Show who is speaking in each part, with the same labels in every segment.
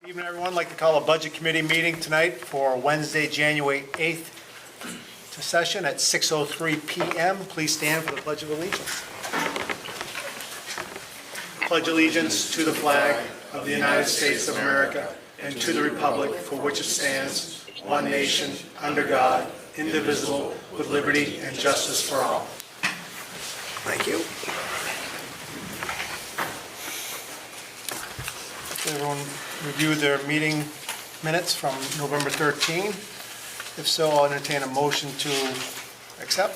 Speaker 1: Evening, everyone. I'd like to call a budget committee meeting tonight for Wednesday, January 8th to session at 6:03 p.m. Please stand for the Pledge of Allegiance. Pledge allegiance to the flag of the United States of America and to the republic for which it stands, one nation, under God, indivisible, with liberty and justice for all. Thank you. Everyone reviewed their meeting minutes from November 13. If so, I'll entertain a motion to accept.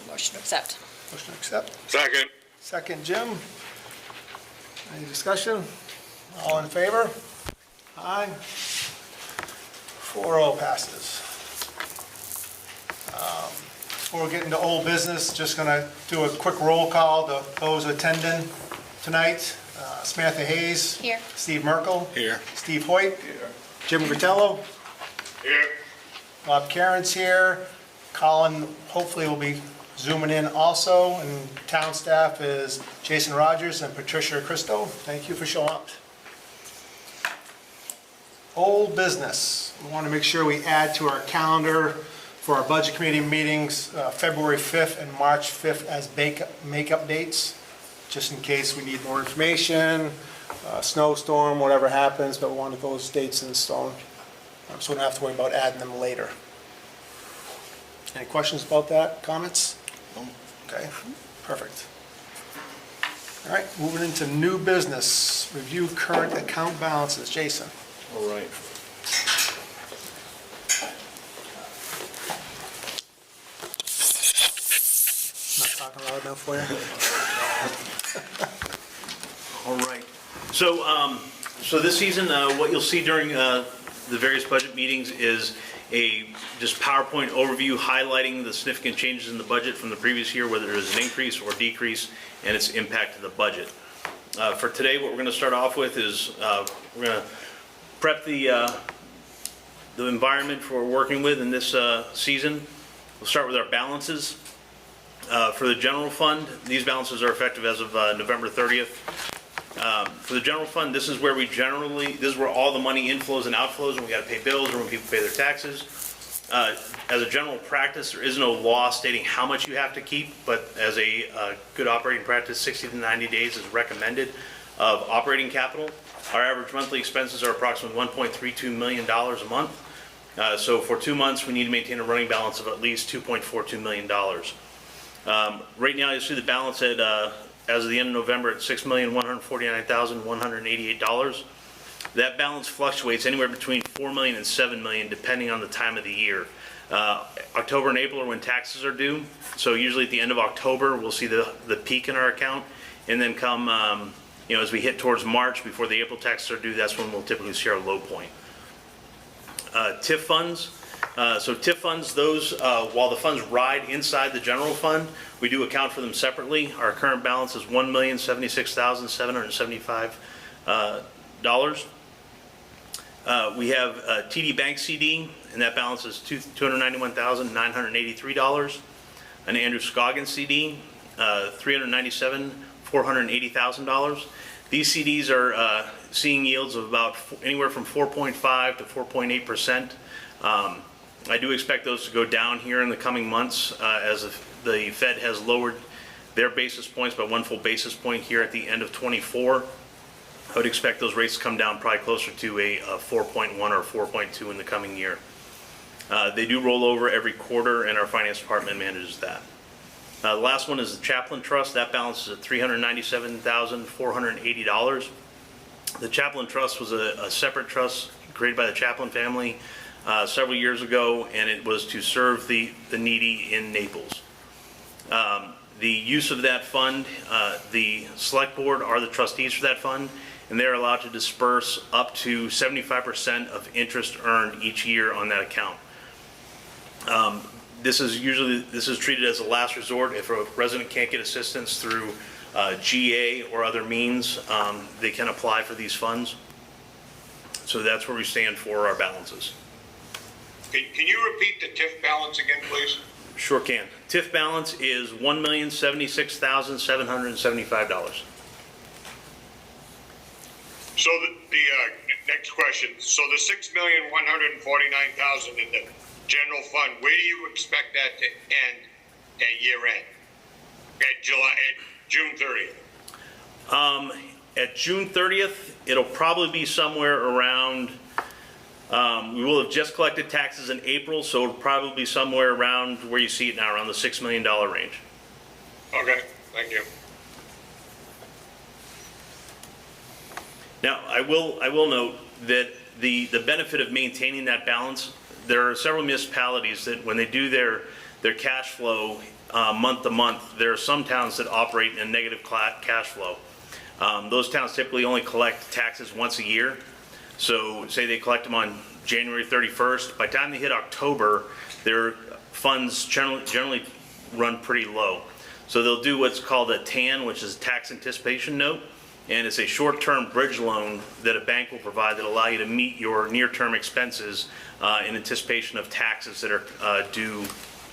Speaker 2: Motion to accept.
Speaker 1: Motion to accept.
Speaker 3: Second.
Speaker 1: Second, Jim. Any discussion? All in favor? Aye. 4-0 passes. Before we get into old business, just going to do a quick roll call to those attending tonight. Samantha Hayes.
Speaker 2: Here.
Speaker 1: Steve Merkel.
Speaker 3: Here.
Speaker 1: Steve Hoyt. Here. Jim Gratello.
Speaker 3: Here.
Speaker 1: Bob Karen's here. Colin hopefully will be zooming in also. And town staff is Jason Rogers and Patricia Christo. Thank you for showing up. Old business. We want to make sure we add to our calendar for our budget committee meetings, February 5th and March 5th as makeup dates, just in case we need more information, snowstorm, whatever happens, but we wanted those dates in stone. So we don't have to worry about adding them later. Any questions about that? Comments? Okay, perfect. All right, moving into new business. Review current account balances. Jason.
Speaker 3: All right.
Speaker 1: Not talking loud enough for you?
Speaker 4: All right. So this season, what you'll see during the various budget meetings is a just PowerPoint overview highlighting the significant changes in the budget from the previous year, whether there's an increase or decrease, and its impact to the budget. For today, what we're going to start off with is we're going to prep the environment for working with in this season. We'll start with our balances. For the general fund, these balances are effective as of November 30th. For the general fund, this is where this is where all the money inflows and outflows when we got to pay bills or when people pay their taxes. As a general practice, there is no law stating how much you have to keep, but as a good operating practice, 60 to 90 days is recommended of operating capital. Our average monthly expenses are approximately $1.32 million a month. So for 2 months, we need to maintain a running balance of at least $2.42 million. Right now, you'll see the balance at, as of the end of November, at $6,149,188. That balance fluctuates anywhere between $4 million and $7 million, depending on the time of the year. October and April are when taxes are due, so usually at the end of October, we'll see the peak in our account, and then come, as we hit towards March, before the April taxes are due, that's when we'll typically see our low point. TIF funds. So TIF funds, those, while the funds ride inside the general fund, we do account for them separately. Our current balance is $1,076,775. We have a TD Bank CD, and that balance is $291,983. An Andrew Scoggins CD, $397,480,000. These CDs are seeing yields of about anywhere from 4.5 to 4.8%. I do expect those to go down here in the coming months as the Fed has lowered their basis points by 1 full basis point here at the end of 24. I would expect those rates to come down probably closer to a 4.1 or 4.2 in the coming year. They do roll over every quarter, and our finance department manages that. The last one is the Chaplain Trust. That balance is at $397,480. The Chaplain Trust was a separate trust created by the Chaplain family several years ago, and it was to serve the needy in Naples. The use of that fund, the select board are the trustees for that fund, and they're allowed to disperse up to 75% of interest earned each year on that account. This is treated as a last resort. If a resident can't get assistance through GA or other means, they can apply for these funds. So that's where we stand for our balances.
Speaker 3: Can you repeat the TIF balance again, please?
Speaker 4: Sure can. TIF balance is $1,076,775.
Speaker 3: So the next question, so the $6,149,000 in the general fund, where do you expect that to end at year end? At June 30th?
Speaker 4: At June 30th, it'll probably be somewhere around, we will have just collected taxes in April, so it'll probably be somewhere around where you see it now, around the $6 million range.
Speaker 3: Okay, thank you.
Speaker 4: Now, I will note that the benefit of maintaining that balance, there are several municipalities that when they do their cash flow month to month, there are some towns that operate in a negative cash flow. Those towns typically only collect taxes once a year. So say they collect them on January 31st. By the time they hit October, their funds generally run pretty low. So they'll do what's called a TAN, which is a tax anticipation note. And it's a short-term bridge loan that a bank will provide that allow you to meet your near-term expenses in anticipation of taxes that are due,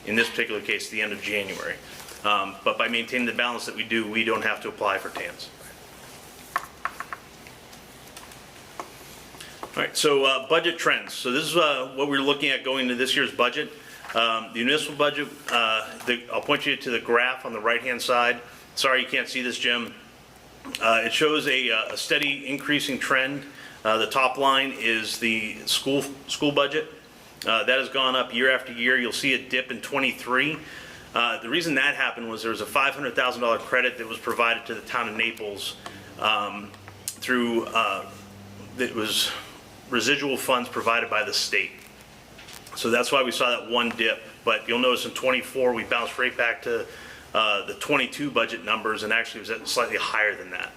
Speaker 4: in this particular case, the end of January. But by maintaining the balance that we do, we don't have to apply for TANs. All right, so budget trends. So this is what we're looking at going into this year's budget. The municipal budget, I'll point you to the graph on the right-hand side. Sorry you can't see this, Jim. It shows a steady increasing trend. The top line is the school budget. That has gone up year after year. You'll see a dip in '23. The reason that happened was there was a $500,000 credit that was provided to the town of Naples through, that was residual funds provided by the state. So that's why we saw that one dip. But you'll notice in '24 we bounced right back to the '22 budget numbers, and actually was at slightly higher than that.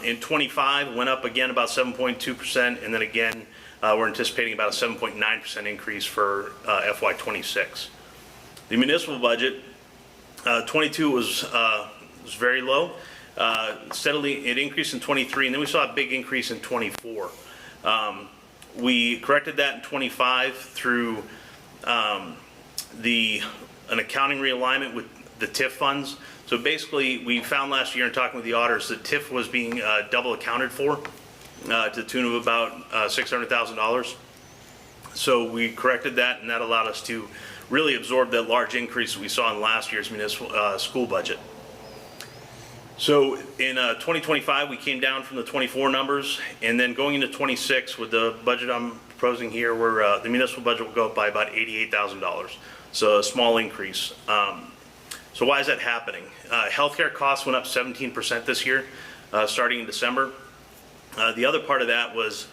Speaker 4: In '25 went up again about 7.2%, and then again we're anticipating about a 7.9% increase for FY '26. The municipal budget, '22 was very low. Steadily it increased in '23, and then we saw a big increase in '24. We corrected that in '25 through an accounting realignment with the TIF funds. So basically, we found last year in talking with the auditors that TIF was being double accounted for to the tune of about $600,000. So we corrected that, and that allowed us to really absorb that large increase we saw in last year's municipal school budget. So in 2025, we came down from the '24 numbers, and then going into '26 with the budget I'm proposing here, where the municipal budget will go up by about $88,000. So a small increase. So why is that happening? Healthcare costs went up 17% this year, starting in December. The other part of that was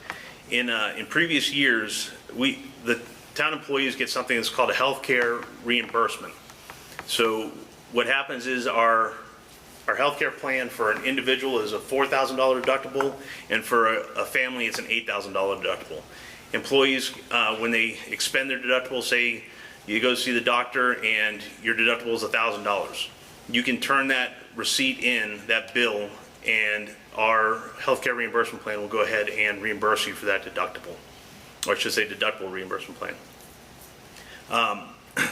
Speaker 4: in previous years, the town employees get something that's called a healthcare reimbursement. So what happens is our healthcare plan for an individual is a $4,000 deductible, and for a family it's an $8,000 deductible. Employees, when they expend their deductible, say you go see the doctor and your deductible is $1,000. You can turn that receipt in, that bill, and our healthcare reimbursement plan will go ahead and reimburse you for that deductible, or I should say deductible reimbursement plan.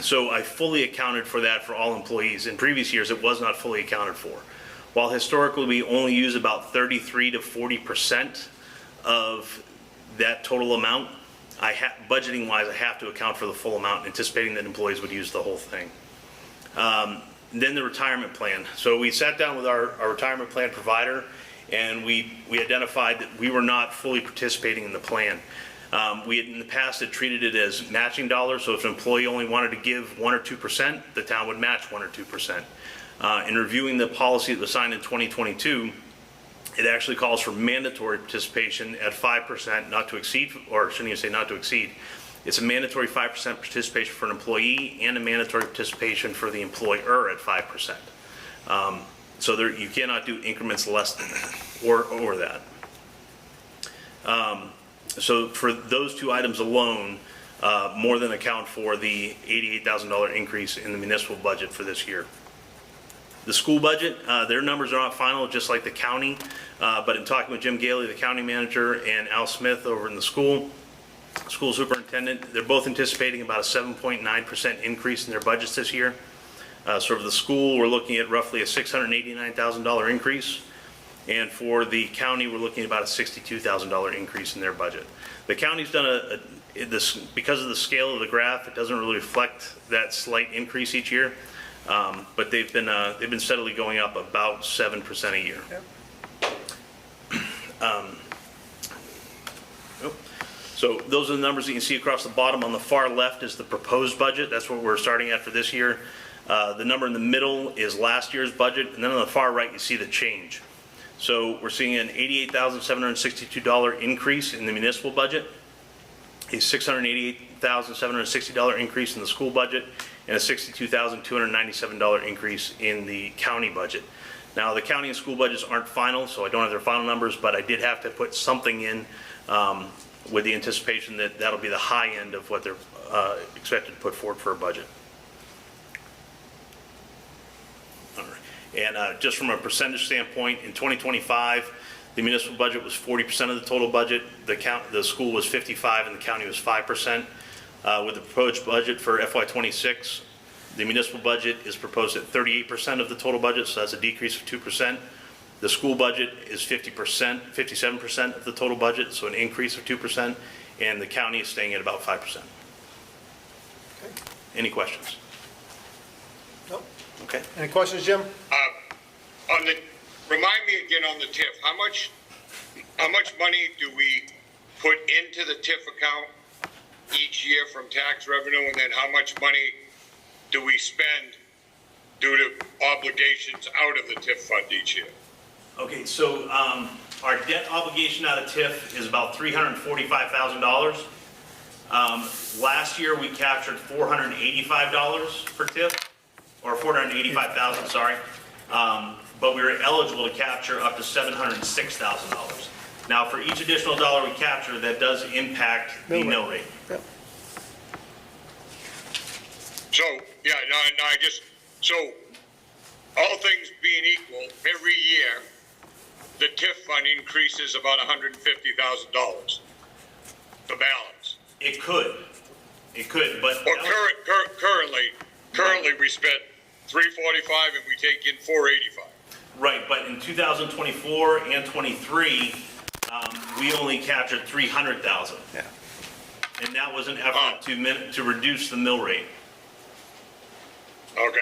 Speaker 4: So I fully accounted for that for all employees. In previous years, it was not fully accounted for. While historically we only use about 33 to 40% of that total amount, budgeting wise, I have to account for the full amount, anticipating that employees would use the whole thing. Then the retirement plan. So we sat down with our retirement plan provider, and we identified that we were not fully participating in the plan. We had in the past had treated it as matching dollars, so if an employee only wanted to give 1 or 2%, the town would match 1 or 2%. In reviewing the policy that was signed in 2022, it actually calls for mandatory participation at 5%, not to exceed, or shouldn't even say not to exceed. It's a mandatory 5% participation for an employee and a mandatory participation for the employer at 5%. So you cannot do increments less than that or over that. So for those two items alone, more than account for the $88,000 increase in the municipal budget for this year. The school budget, their numbers are not final, just like the county, but in talking with Jim Gailey, the county manager, and Al Smith over in the school superintendent, they're both anticipating about a 7.9% increase in their budgets this year. So for the school, we're looking at roughly a $689,000 increase. And for the county, we're looking at about a $62,000 increase in their budget. The county's done because of the scale of the graph, it doesn't really reflect that slight increase each year. But they've been steadily going up about 7% a year. So those are the numbers that you can see across the bottom. On the far left is the proposed budget. That's what we're starting at for this year. The number in the middle is last year's budget, and then on the far right you see the change. So we're seeing an $88,762 increase in the municipal budget, a $688,760 increase in the school budget, and a $62,297 increase in the county budget. Now, the county and school budgets aren't final, so I don't have their final numbers, but I did have to put something in with the anticipation that that'll be the high end of what they're expected to put forward for a budget. All right. And just from a percentage standpoint, in 2025, the municipal budget was 40% of the total budget. The school was 55% and the county was 5%. With the proposed budget for FY26, the municipal budget is proposed at 38% of the total budget, so that's a decrease of 2%. The school budget is 57% of the total budget, so an increase of 2%, and the county is staying at about 5%.
Speaker 1: Okay.
Speaker 4: Any questions?
Speaker 1: Nope.
Speaker 4: Okay.
Speaker 1: Any questions, Jim?
Speaker 3: Remind me again on the TIF, how much money do we put into the TIF account each year from tax revenue, and then how much money do we spend due to obligations out of the TIF fund each year?
Speaker 4: Okay, so our debt obligation out of TIF is about $345,000. Last year we captured $485 for TIF, or $485,000, sorry. But we were eligible to capture up to $706,000. Now, for each additional dollar we capture, that does impact the mill rate.
Speaker 1: Yep.
Speaker 3: So, yeah, no, I guess, so all things being equal, every year, the TIF fund increases about $150,000, the balance.
Speaker 4: It could, but.
Speaker 3: Or currently we spent $345 and we take in $485.
Speaker 4: Right, but in 2024 and 23, we only captured $300,000.
Speaker 1: Yeah.
Speaker 4: And that was an effort to reduce the mill rate.
Speaker 3: Okay.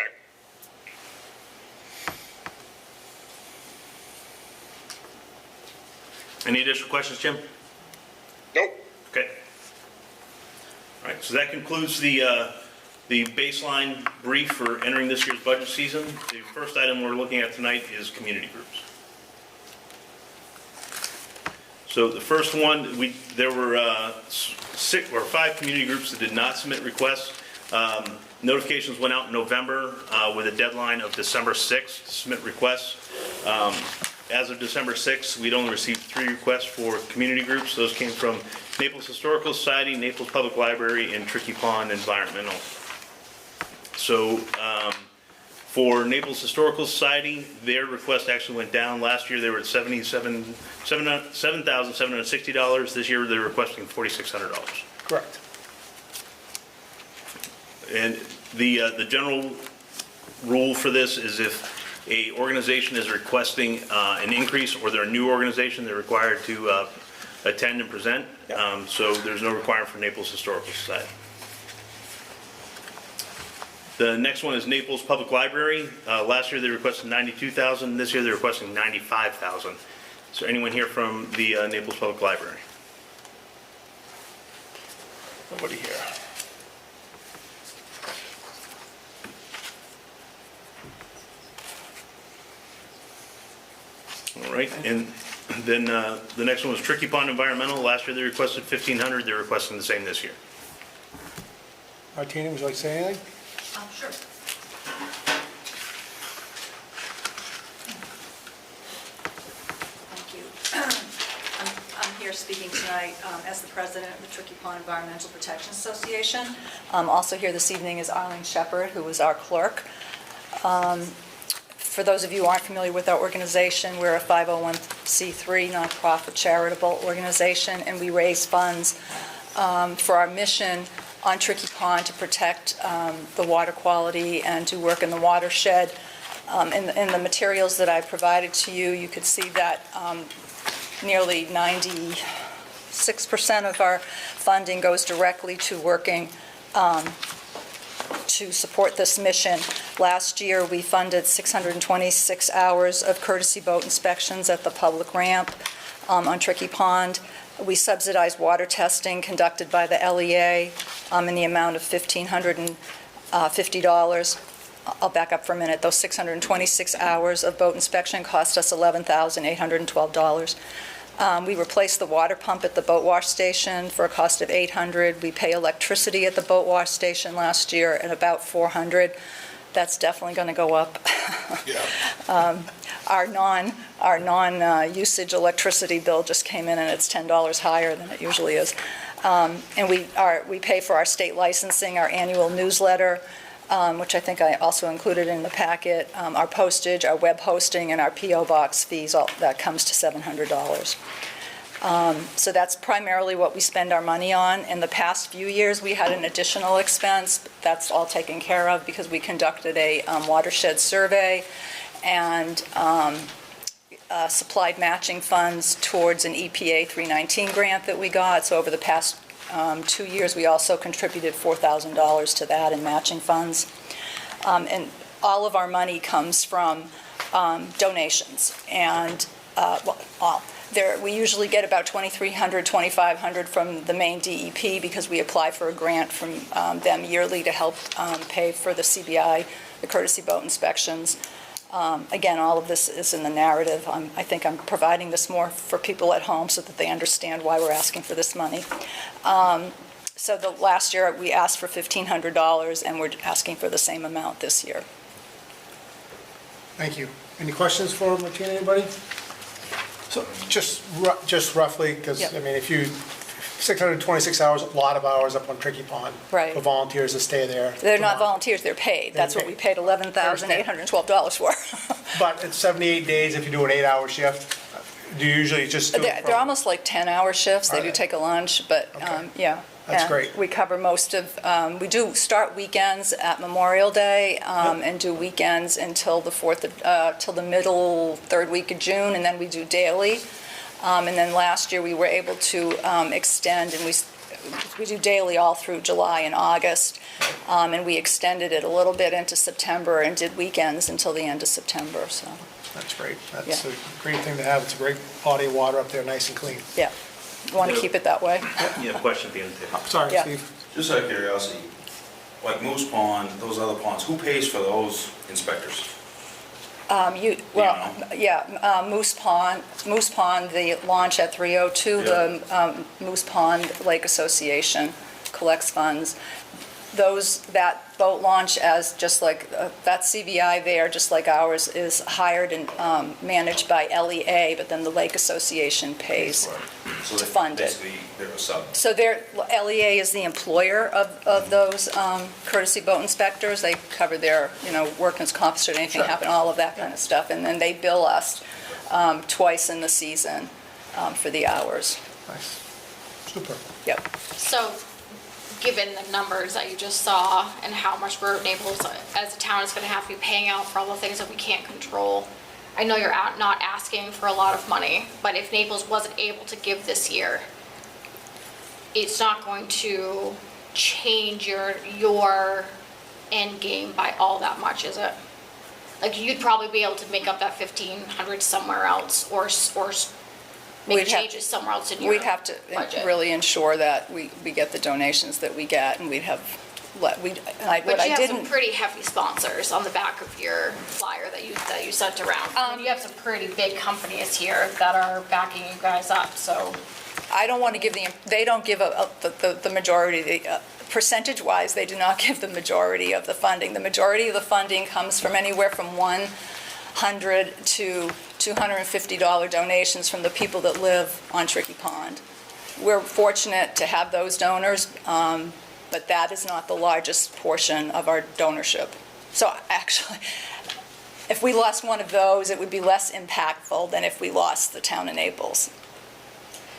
Speaker 4: Any additional questions, Jim?
Speaker 3: Nope.
Speaker 4: Okay. All right, so that concludes the baseline brief for entering this year's budget season. The first item we're looking at tonight is community groups. So the first one, there were 6 or 5 community groups that did not submit requests. Notifications went out in November with a deadline of December 6th to submit requests. As of December 6th, we'd only received 3 requests for community groups. Those came from Naples Historical Society, Naples Public Library, and Tricky Pond Environmental. So for Naples Historical Society, their request actually went down. Last year they were at $7,760. This year they're requesting $4,600.
Speaker 1: Correct.
Speaker 4: And the general rule for this is if a organization is requesting an increase or they're a new organization, they're required to attend and present. So there's no requirement for Naples Historical Society. The next one is Naples Public Library. Last year they requested $92,000. This year they're requesting $95,000. Is there anyone here from the Naples Public Library?
Speaker 1: Nobody here.
Speaker 4: All right, and then the next one was Tricky Pond Environmental. Last year they requested $1,500. They're requesting the same this year.
Speaker 1: Martina, would you like to say anything?
Speaker 2: Sure. Thank you. I'm here speaking tonight as the president of the Tricky Pond Environmental Protection Association. Also here this evening is Arlene Shepard, who is our clerk. For those of you who aren't familiar with our organization, we're a 501c3 nonprofit charitable organization, and we raise funds for our mission on Tricky Pond to protect the water quality and to work in the watershed. In the materials that I provided to you, you could see that nearly 96% of our funding goes directly to working to support this mission. Last year, we funded 626 hours of courtesy boat inspections at the public ramp on Tricky Pond. We subsidized water testing conducted by the LEA in the amount of $1,550. I'll back up for a minute. Those 626 hours of boat inspection cost us $11,812. We replaced the water pump at the boat wash station for a cost of $800. We pay electricity at the boat wash station last year at about $400. That's definitely going to go up.
Speaker 3: Yeah.
Speaker 2: Our non-usage electricity bill just came in, and it's $10 higher than it usually is. And we pay for our state licensing, our annual newsletter, which I think I also included in the packet, our postage, our web hosting, and our P.O. box fees. All that comes to $700. So that's primarily what we spend our money on. In the past few years, we had an additional expense. That's all taken care of because we conducted a watershed survey and supplied matching funds towards an EPA 319 grant that we got. So over the past 2 years, we also contributed $4,000 to that in matching funds. And all of our money comes from donations. And, we usually get about $2,300, $2,500 from the Maine DEP because we apply for a grant from them yearly to help pay for the CBI, the courtesy boat inspections. Again, all of this is in the narrative. I think I'm providing this more for people at home so that they understand why we're asking for this money. So the last year, we asked for $1,500, and we're asking for the same amount this year.
Speaker 1: Thank you. Any questions for Martina, anybody? So just roughly, because,
Speaker 2: Yep.
Speaker 1: I mean, if you, 626 hours, a lot of hours up on Tricky Pond.
Speaker 2: Right.
Speaker 1: For volunteers to stay there.
Speaker 2: They're not volunteers, they're paid. That's what we paid $11,812 for.
Speaker 1: But it's 78 days if you do an 8-hour shift. Do you usually just do it
Speaker 2: They're almost like 10-hour shifts. They
Speaker 1: Are
Speaker 2: do
Speaker 1: they?
Speaker 2: take a lunch, but
Speaker 1: Okay.
Speaker 2: yeah.
Speaker 1: That's
Speaker 2: And
Speaker 1: great.
Speaker 2: we cover most of, we do start weekends at Memorial Day and do weekends until the till the middle third week of June, and then we do daily. And then last year, we were able to extend, and we do daily all through July and August, and we extended it a little bit into September and did weekends until the end of September, so,
Speaker 1: That's great. That's
Speaker 2: Yeah.
Speaker 1: a great thing to have. It's a great body of water up there, nice and clean.
Speaker 2: yeah. We want to keep it that way.
Speaker 4: You have a question at the end, too.
Speaker 1: Sorry,
Speaker 2: Yeah.
Speaker 1: Steve.
Speaker 5: Just out of curiosity, like Moose Pond, those other ponds, who pays for those inspectors?
Speaker 2: Moose Pond, the launch at 302, the Moose Pond Lake Association collects funds. That boat launch, as just like, that CBI there, just like ours, is hired and managed by LEA, but then the Lake Association pays.
Speaker 5: So
Speaker 2: To fund it.
Speaker 5: Basically, they're a sub.
Speaker 2: So LEA is the employer of those courtesy boat inspectors. They cover their, workman's comp, should anything
Speaker 1: Sure.
Speaker 2: happen, all of that kind of stuff. And then they bill us twice in the season for the hours.
Speaker 1: Nice. Super.
Speaker 2: Yep.
Speaker 6: So, given the numbers that you just saw and how much Naples as a town is going to have to be paying out for all the things that we can't control, I know you're not asking for a lot of money, but if Naples wasn't able to give this year, it's not going to change your end game by all that much, is it? Like, you'd probably be able to make up that 1,500 somewhere else, or make
Speaker 2: We'd have
Speaker 6: changes somewhere else in your
Speaker 2: We'd have to
Speaker 6: budget.
Speaker 2: really ensure that we get the donations that we get, and we'd have, what I
Speaker 6: But you have some
Speaker 2: didn't,
Speaker 6: pretty heavy sponsors on the back of your flyer that you sent around. I mean, you have some pretty big companies here that are backing you guys up, so.
Speaker 2: I don't want to give they don't give the majority, percentage-wise, they do not give the majority of the funding. The majority of the funding comes from anywhere from $100 to $250 donations from the people that live on Tricky Pond. We're fortunate to have those donors, but that is not the largest portion of our donorship. So actually, if we lost one of those, it would be less impactful than if we lost the town of Naples.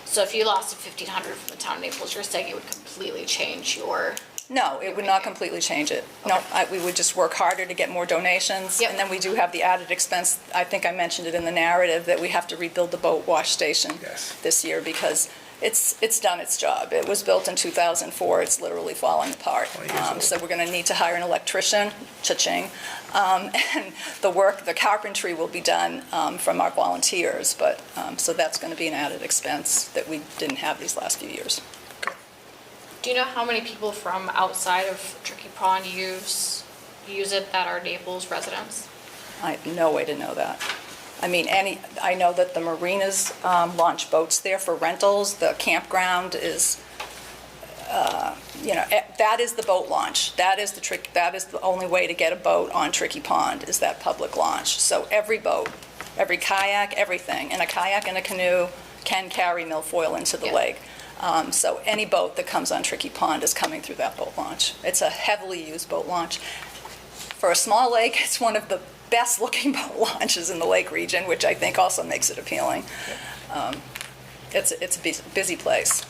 Speaker 6: So if you lost $1,500 from the town of Naples, you're saying it would completely change your
Speaker 2: No, it would not completely change it. No, we would just work harder to get more donations.
Speaker 6: Yep.
Speaker 2: And then we do have the added expense, I think I mentioned it in the narrative, that we have to rebuild the boat wash station
Speaker 1: Yes.
Speaker 2: this year because it's done its job. It was built in 2004, it's literally falling apart.
Speaker 1: 20 years old.
Speaker 2: So we're going to need to hire an electrician, cha-ching. And the carpentry will be done from our volunteers, but, so that's going to be an added expense that we didn't have these last few years.
Speaker 6: Do you know how many people from outside of Tricky Pond use it that are Naples residents?
Speaker 2: I have no way to know that. I mean, I know that the marinas launch boats there for rentals. The campground is, that is the boat launch. That is the only way to get a boat on Tricky Pond is that public launch. So every boat, every kayak, everything, and a kayak and a canoe can carry milfoil into the
Speaker 6: Yeah.
Speaker 2: lake. So any boat that comes on Tricky Pond is coming through that boat launch. It's a heavily used boat launch. For a small lake, it's one of the best-looking boat launches in the lake region, which I think also makes it appealing. It's a busy place.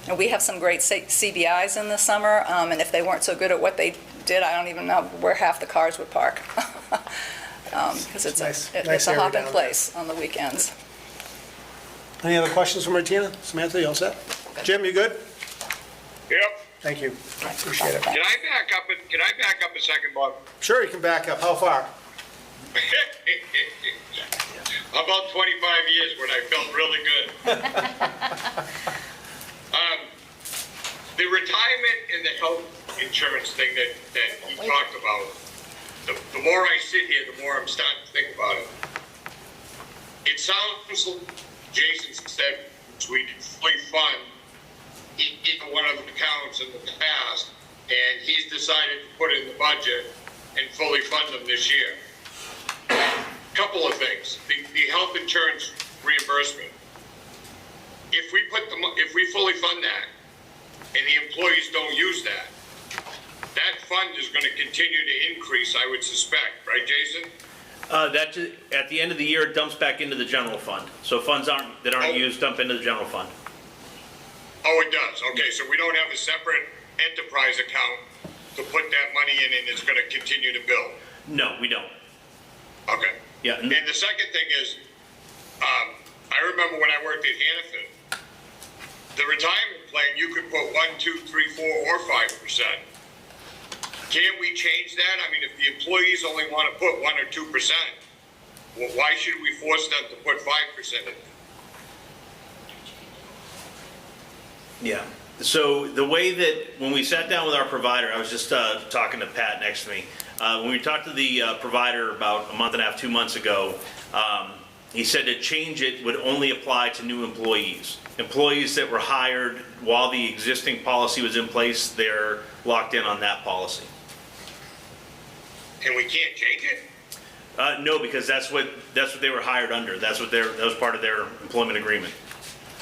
Speaker 2: And we have some great CBIs in the summer, and if they weren't so good at what they did, I don't even know where half the cars would park. Because it's
Speaker 1: Nice
Speaker 2: a
Speaker 1: area
Speaker 2: hopping
Speaker 1: down there.
Speaker 2: place on the weekends.
Speaker 1: Any other questions from Martina? Samantha, you all set? Jim, you good?
Speaker 3: Yep.
Speaker 1: Thank you. Appreciate it.
Speaker 3: Can I back up a second, Bob?
Speaker 1: Sure, you can back up. How far?
Speaker 3: About 25 years when I felt really good. The retirement and the health insurance thing that you talked about, the more I sit here, the more I'm starting to think about it. It sounds like Jason said we fully fund either one of the accounts in the past, and he's decided to put in the budget and fully fund them this year. Couple of things. The health insurance reimbursement. If we fully fund that, and the employees don't use that, that fund is going to continue to increase, I would suspect, right, Jason?
Speaker 4: At the end of the year, it dumps back into the general fund. So funds that aren't used dump into the general fund.
Speaker 3: Oh, it does. Okay, so we don't have a separate enterprise account to put that money in, and it's going to continue to build.
Speaker 4: No, we don't.
Speaker 3: Okay.
Speaker 4: Yeah.
Speaker 3: And the second thing is, I remember when I worked at Hannaford, the retirement plan, you could put 1, 2, 3, 4, or 5%. Can't we change that? I mean, if the employees only want to put 1 or 2%, well, why should we force them to put 5% in?
Speaker 4: Yeah. So the way that, when we sat down with our provider, I was just talking to Pat next to me. When we talked to the provider about a month and a half, 2 months ago, he said to change it would only apply to new employees. Employees that were hired while the existing policy was in place, they're locked in on that policy.
Speaker 3: And we can't change it?
Speaker 4: No, because that's what they were hired under. That was part of their employment agreement.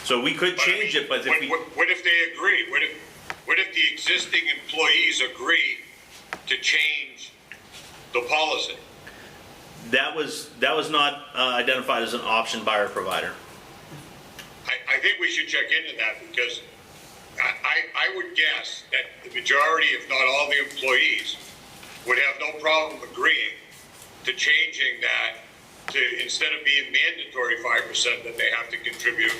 Speaker 4: So we could change it, but if we...
Speaker 3: What if they agree? What if the existing employees agree to change the policy?
Speaker 4: That was not identified as an option by our provider.
Speaker 3: I think we should check into that, because I would guess that the majority, if not all the employees, would have no problem agreeing to changing that to, instead of being mandatory 5% that they have to contribute,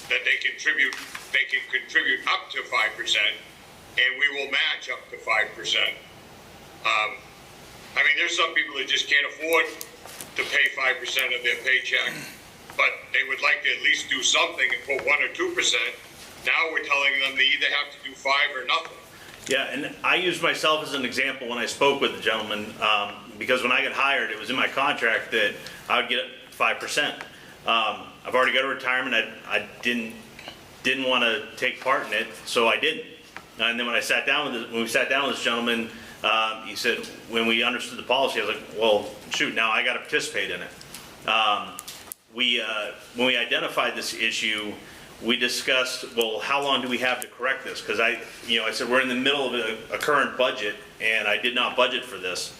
Speaker 3: that they can contribute up to 5%, and we will match up to 5%. I mean, there's some people that just can't afford to pay 5% of their paycheck, but they would like to at least do something and put 1 or 2%. Now we're telling them they either have to do 5 or nothing.
Speaker 4: Yeah, and I used myself as an example when I spoke with the gentleman, because when I got hired, it was in my contract that I would get 5%. I've already got a retirement. I didn't want to take part in it, so I didn't. And then when we sat down with this gentleman, he said, when we understood the policy, I was like, well, shoot, now I got to participate in it. When we identified this issue, we discussed, well, how long do we have to correct this? Because I said, we're in the middle of a current budget, and I did not budget for this.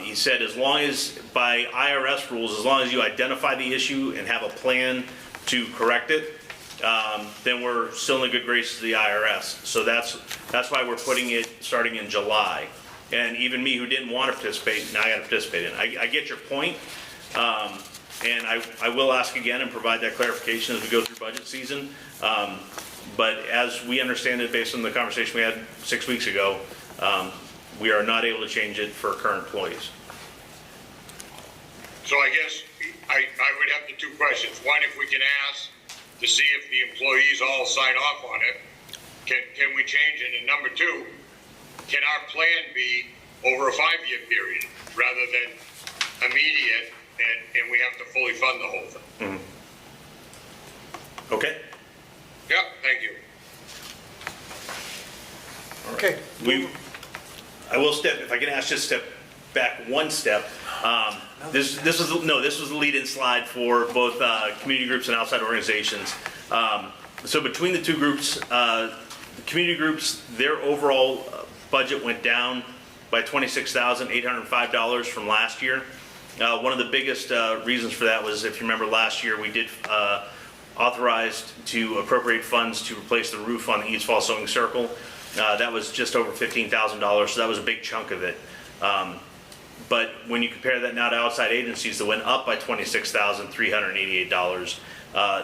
Speaker 4: He said, as long as, by IRS rules, as long as you identify the issue and have a plan to correct it, then we're still in the good graces of the IRS. So that's why we're putting it starting in July. And even me, who didn't want to participate, now I got to participate in it. I get your point, and I will ask again and provide that clarification as we go through budget season. But as we understand it, based on the conversation we had 6 weeks ago, we are not able to change it for current employees.
Speaker 3: So I guess I would have the two questions. One, if we can ask to see if the employees all sign off on it, can we change it? And number two, can our plan be over a 5-year period rather than immediate and we have to fully fund the whole thing?
Speaker 4: Okay?
Speaker 3: Yep, thank you.
Speaker 1: Okay.
Speaker 4: I will step, if I can ask, just step back one step. This was the lead-in slide for both community groups and outside organizations. So between the two groups, the community groups, their overall budget went down by $26,805 from last year. One of the biggest reasons for that was, if you remember last year, we did authorized to appropriate funds to replace the roof on the East Fall Sewing Circle. That was just over $15,000, so that was a big chunk of it. But when you compare that now to outside agencies that went up by $26,388,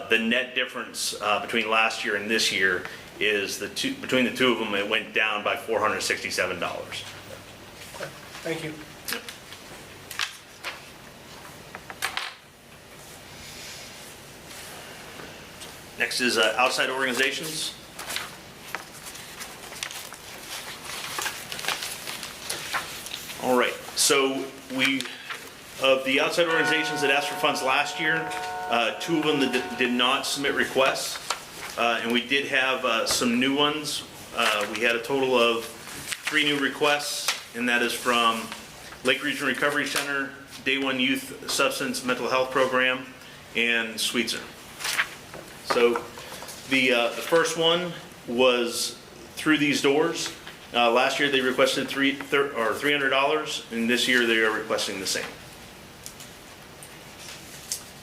Speaker 4: the net difference between last year and this year is between the two of them, it went down by $467.
Speaker 1: Thank you.
Speaker 4: Next is outside organizations. All right, so of the outside organizations that asked for funds last year, 2 of them that did not submit requests, and we did have some new ones. We had a total of 3 new requests, and that is from Lake Region Recovery Center, Day One Youth Substance Mental Health Program, and Sweetser. So the first one was Through These Doors. Last year they requested $300, and this year they are requesting the same.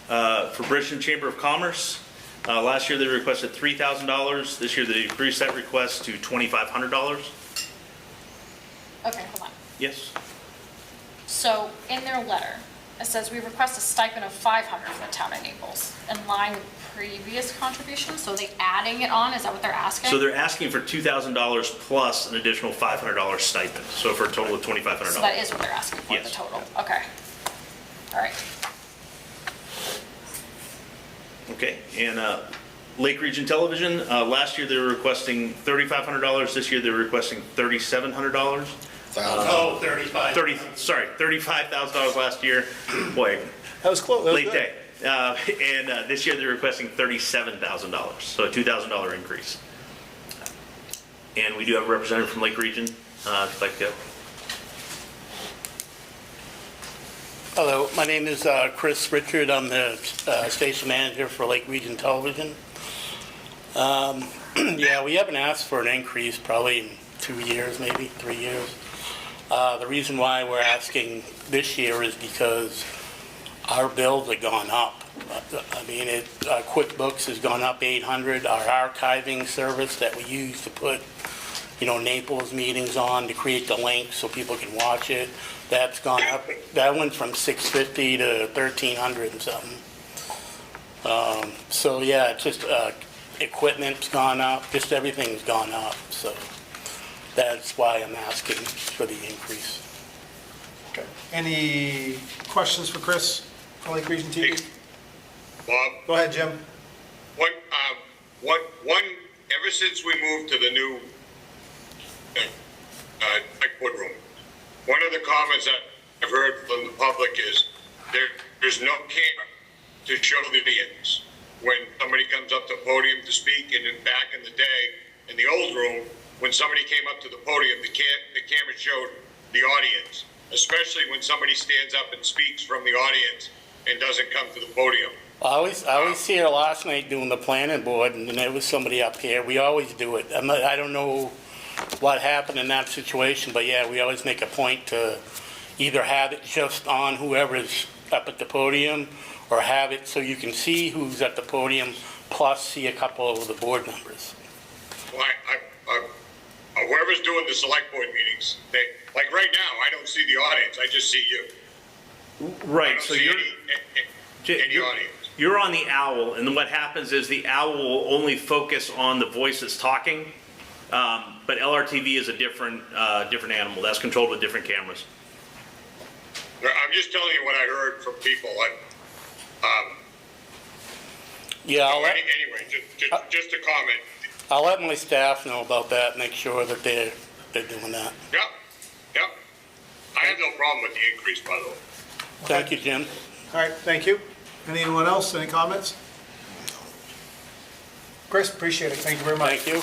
Speaker 4: For Bridgeton Chamber of Commerce, last year they requested $3,000. This year they increased that request to $2,500.
Speaker 6: Okay, hold on.
Speaker 4: Yes.
Speaker 6: So in their letter, it says we request a stipend of $500 for the town of Naples, in line with previous contributions. So are they adding it on? Is that what they're asking?
Speaker 4: So they're asking for $2,000 plus an additional $500 stipend, so for a total of $2,500.
Speaker 6: So that is what they're asking for,
Speaker 4: Yes.
Speaker 6: the total? Okay. All right.
Speaker 4: Okay, and Lake Region Television, last year they were requesting $3,500. This year they're requesting $3,700.
Speaker 7: Oh, 35.
Speaker 4: $35,000 last year. Boy,
Speaker 1: That was close. That was
Speaker 4: late
Speaker 1: good.
Speaker 4: day. And this year they're requesting $37,000, so a $2,000 increase. And we do have a representative from Lake Region, if you'd like to.
Speaker 7: Hello, my name is Chris Richard. I'm the station manager for Lake Region Television. Yeah, we haven't asked for an increase probably in 2 years, maybe 3 years. The reason why we're asking this year is because our bills have gone up. I mean, QuickBooks has gone up $800. Our archiving service that we use to put, Naples meetings on to create the link so people can watch it, that's gone up. That went from $650 to $1,300 and something. So yeah, it's just equipment's gone up. Just everything's gone up. So that's why I'm asking for the increase.
Speaker 1: Okay. Any questions for Chris for Lake Region TV?
Speaker 3: Bob,
Speaker 1: Go ahead, Jim.
Speaker 3: ever since we moved to the new woodroom, one of the comments that I've heard from the public is there's no camera to show the audience when somebody comes up to the podium to speak. And then back in the day, in the old room, when somebody came up to the podium, the camera showed the audience, especially when somebody stands up and speaks from the audience and doesn't come to the podium.
Speaker 7: I was here last night doing the planning board, and there was somebody up here. We always do it. I don't know what happened in that situation, but yeah, we always make a point to either have it just on whoever's up at the podium, or have it so you can see who's at the podium, plus see a couple of the board members.
Speaker 3: Well, whoever's doing the select board meetings, like right now, I don't see the audience, I just see you. I
Speaker 4: Right,
Speaker 3: don't
Speaker 4: so
Speaker 3: see
Speaker 4: you're,
Speaker 3: any audience.
Speaker 4: you're on the owl, and then what happens is the owl will only focus on the voice that's talking, but LRTV is a different animal. That's controlled with different cameras.
Speaker 3: I'm just telling you what I heard from people,
Speaker 7: Yeah,
Speaker 3: anyway, just a comment.
Speaker 7: I'll let my staff know about that, make sure that they're doing that.
Speaker 3: Yep, yep. I have no problem with the increase, by the way.
Speaker 7: Thank you, Jim.
Speaker 1: All right, thank you. Anyone else, any comments? Chris, appreciate it, thank you very much.
Speaker 7: Thank you.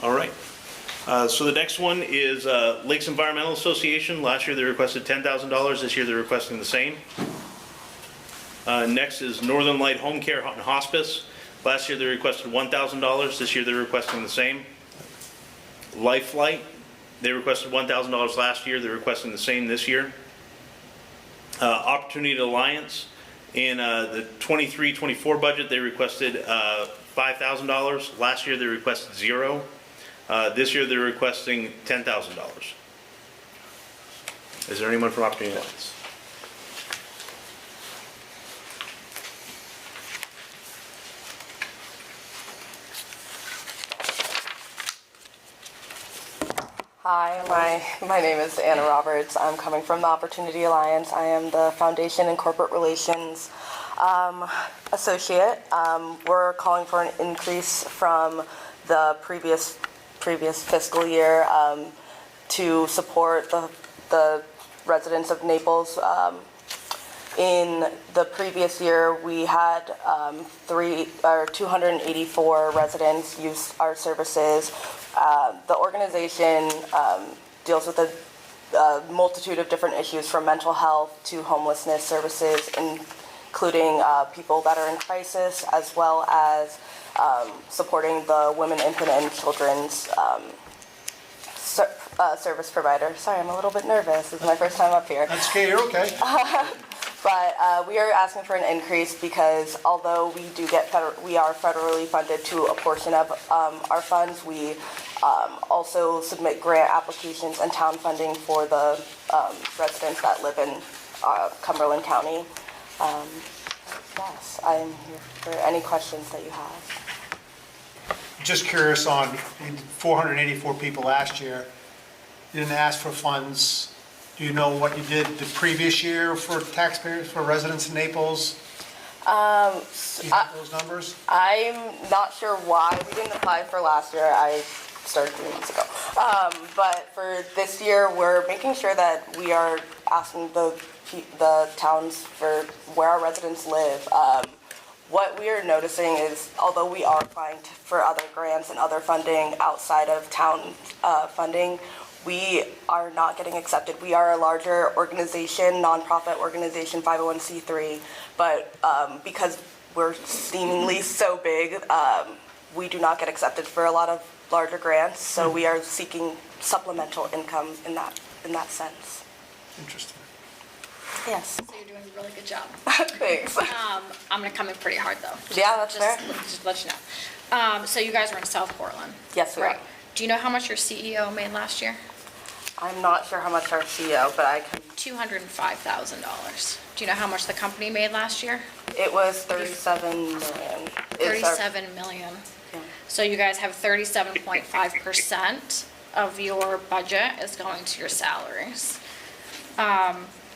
Speaker 4: All right. So the next one is Lakes Environmental Association. Last year they requested $10,000. This year they're requesting the same. Next is Northern Light Home Care and Hospice. Last year they requested $1,000. This year they're requesting the same. Lifelight, they requested $1,000 last year. They're requesting the same this year. Opportunity Alliance, in the 23-24 budget, they requested $5,000. Last year they requested $0. This year they're requesting $10,000. Is there anyone from Opportunity Alliance?
Speaker 8: Hi, my name is Anna Roberts. I'm coming from the Opportunity Alliance. I am the Foundation and Corporate Relations associate. We're calling for an increase from the previous fiscal year to support the residents of Naples. In the previous year, we had 284 residents use our services. The organization deals with a multitude of different issues, from mental health to homelessness services, including people that are in crisis, as well as supporting the women, infant, and children's service provider. Sorry, I'm a little bit nervous. This is my first time up here.
Speaker 1: That's okay, you're okay.
Speaker 8: But we are asking for an increase because although we are federally funded to a portion of our funds, we also submit grant applications and town funding for the residents that live in Cumberland County. Yes, I am here for any questions that you have.
Speaker 1: Just curious on 484 people last year. You didn't ask for funds. Do you know what you did the previous year for taxpayers, for residents in Naples? Do you have those numbers?
Speaker 8: I'm not sure why we didn't apply for last year. I started 3 months ago. But for this year, we're making sure that we are asking the towns for where our residents live. What we are noticing is, although we are applying for other grants and other funding outside of town funding, we are not getting accepted. We are a larger organization, nonprofit organization, 501c3, but because we're seemingly so big, we do not get accepted for a lot of larger grants, so we are seeking supplemental income in that sense.
Speaker 1: Interesting.
Speaker 8: Yes.
Speaker 6: So you're doing a really good job.
Speaker 8: Thanks.
Speaker 6: I'm gonna come in pretty hard though.
Speaker 8: Yeah, that's fair.
Speaker 6: Just to let you know. So you guys were in South Portland.
Speaker 8: Yes, we are.
Speaker 6: Right. Do you know how much your CEO made last year?
Speaker 8: I'm not sure how much our CEO, but I can.
Speaker 6: $205,000. Do you know how much the company made last year?
Speaker 8: It was 37 million. It's our-
Speaker 6: 37 million.
Speaker 8: Yeah.
Speaker 6: So you guys have 37.5% of your budget is going to your salaries.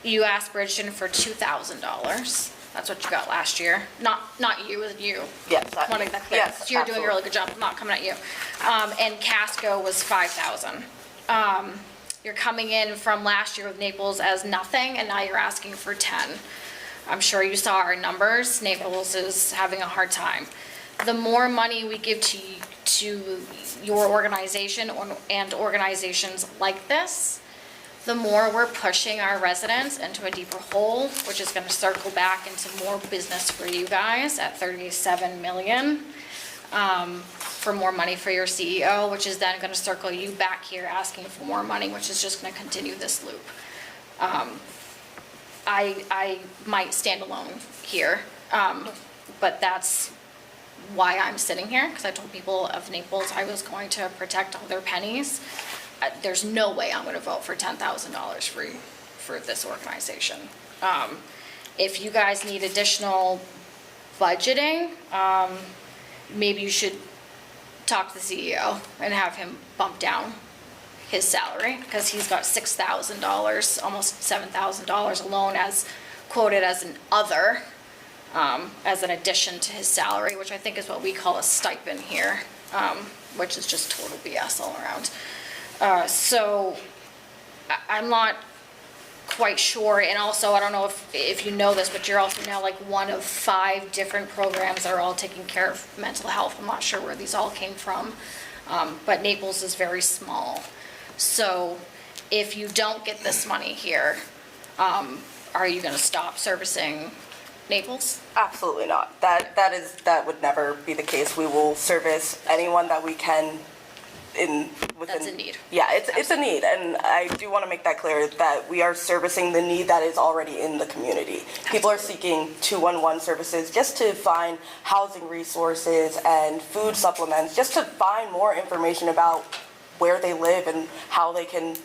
Speaker 6: You asked Bridgeton for $2,000. That's what you got last year. Not you, it was you.
Speaker 8: Yes.
Speaker 6: Want to make that clear.
Speaker 8: Yes,
Speaker 6: You're doing a really
Speaker 8: absolutely.
Speaker 6: good job. I'm not coming at you. And Casco was 5,000. You're coming in from last year with Naples as nothing, and now you're asking for 10. I'm sure you saw our numbers. Naples is having a hard time. The more money we give to your organization and organizations like this, the more we're pushing our residents into a deeper hole, which is going to circle back into more business for you guys at 37 million. For more money for your CEO, which is then going to circle you back here asking for more money, which is just going to continue this loop. I might stand alone here, but that's why I'm sitting here, because I told people of Naples I was going to protect all their pennies. There's no way I'm going to vote for $10,000 for this organization. If you guys need additional budgeting, maybe you should talk to the CEO and have him bump down his salary, because he's got $6,000, almost $7,000 alone as quoted as an other, as an addition to his salary, which I think is what we call a stipend here, which is just total BS all around. So I'm not quite sure, and also I don't know if you know this, but you're also now like one of 5 different programs that are all taking care of mental health. I'm not sure where these all came from, but Naples is very small. So if you don't get this money here, are you going to stop servicing Naples?
Speaker 8: Absolutely not. That would never be the case. We will service anyone that we can within.
Speaker 6: That's a need.
Speaker 8: Yeah, it's a need, and I do want to make that clear that we are servicing the need that is already in the community. People are seeking 211 services just to find housing resources and food supplements, just to find more information about where they live and how they can,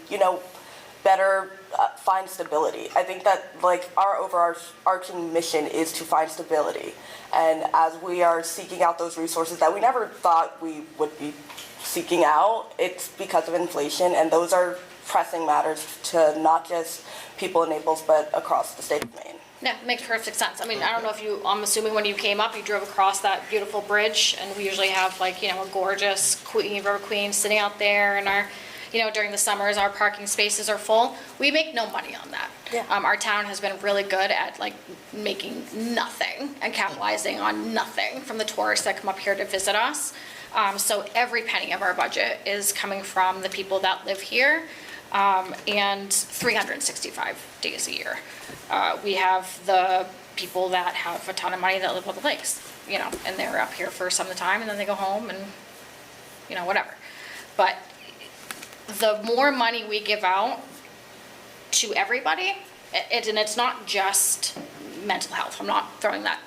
Speaker 8: better find stability. I think that our overarching mission is to find stability. And as we are seeking out those resources that we never thought we would be seeking out, it's because of inflation, and those are pressing matters to not just people in Naples, but across the state of Maine.
Speaker 6: Yeah, it makes perfect sense. I mean, I don't know if I'm assuming when you came up, you drove across that beautiful bridge, and we usually have a gorgeous River Queen sitting out there, and our, during the summers, our parking spaces are full. We make no money on that.
Speaker 8: Yeah.
Speaker 6: Our town has been really good at making nothing and capitalizing on nothing from the tourists that come up here to visit us. So every penny of our budget is coming from the people that live here, and 365 days a year. We have the people that have a ton of money that live on the lakes, and they're up here for some of the time, and then they go home and, whatever. But the more money we give out to everybody, and it's not just mental health. I'm not throwing that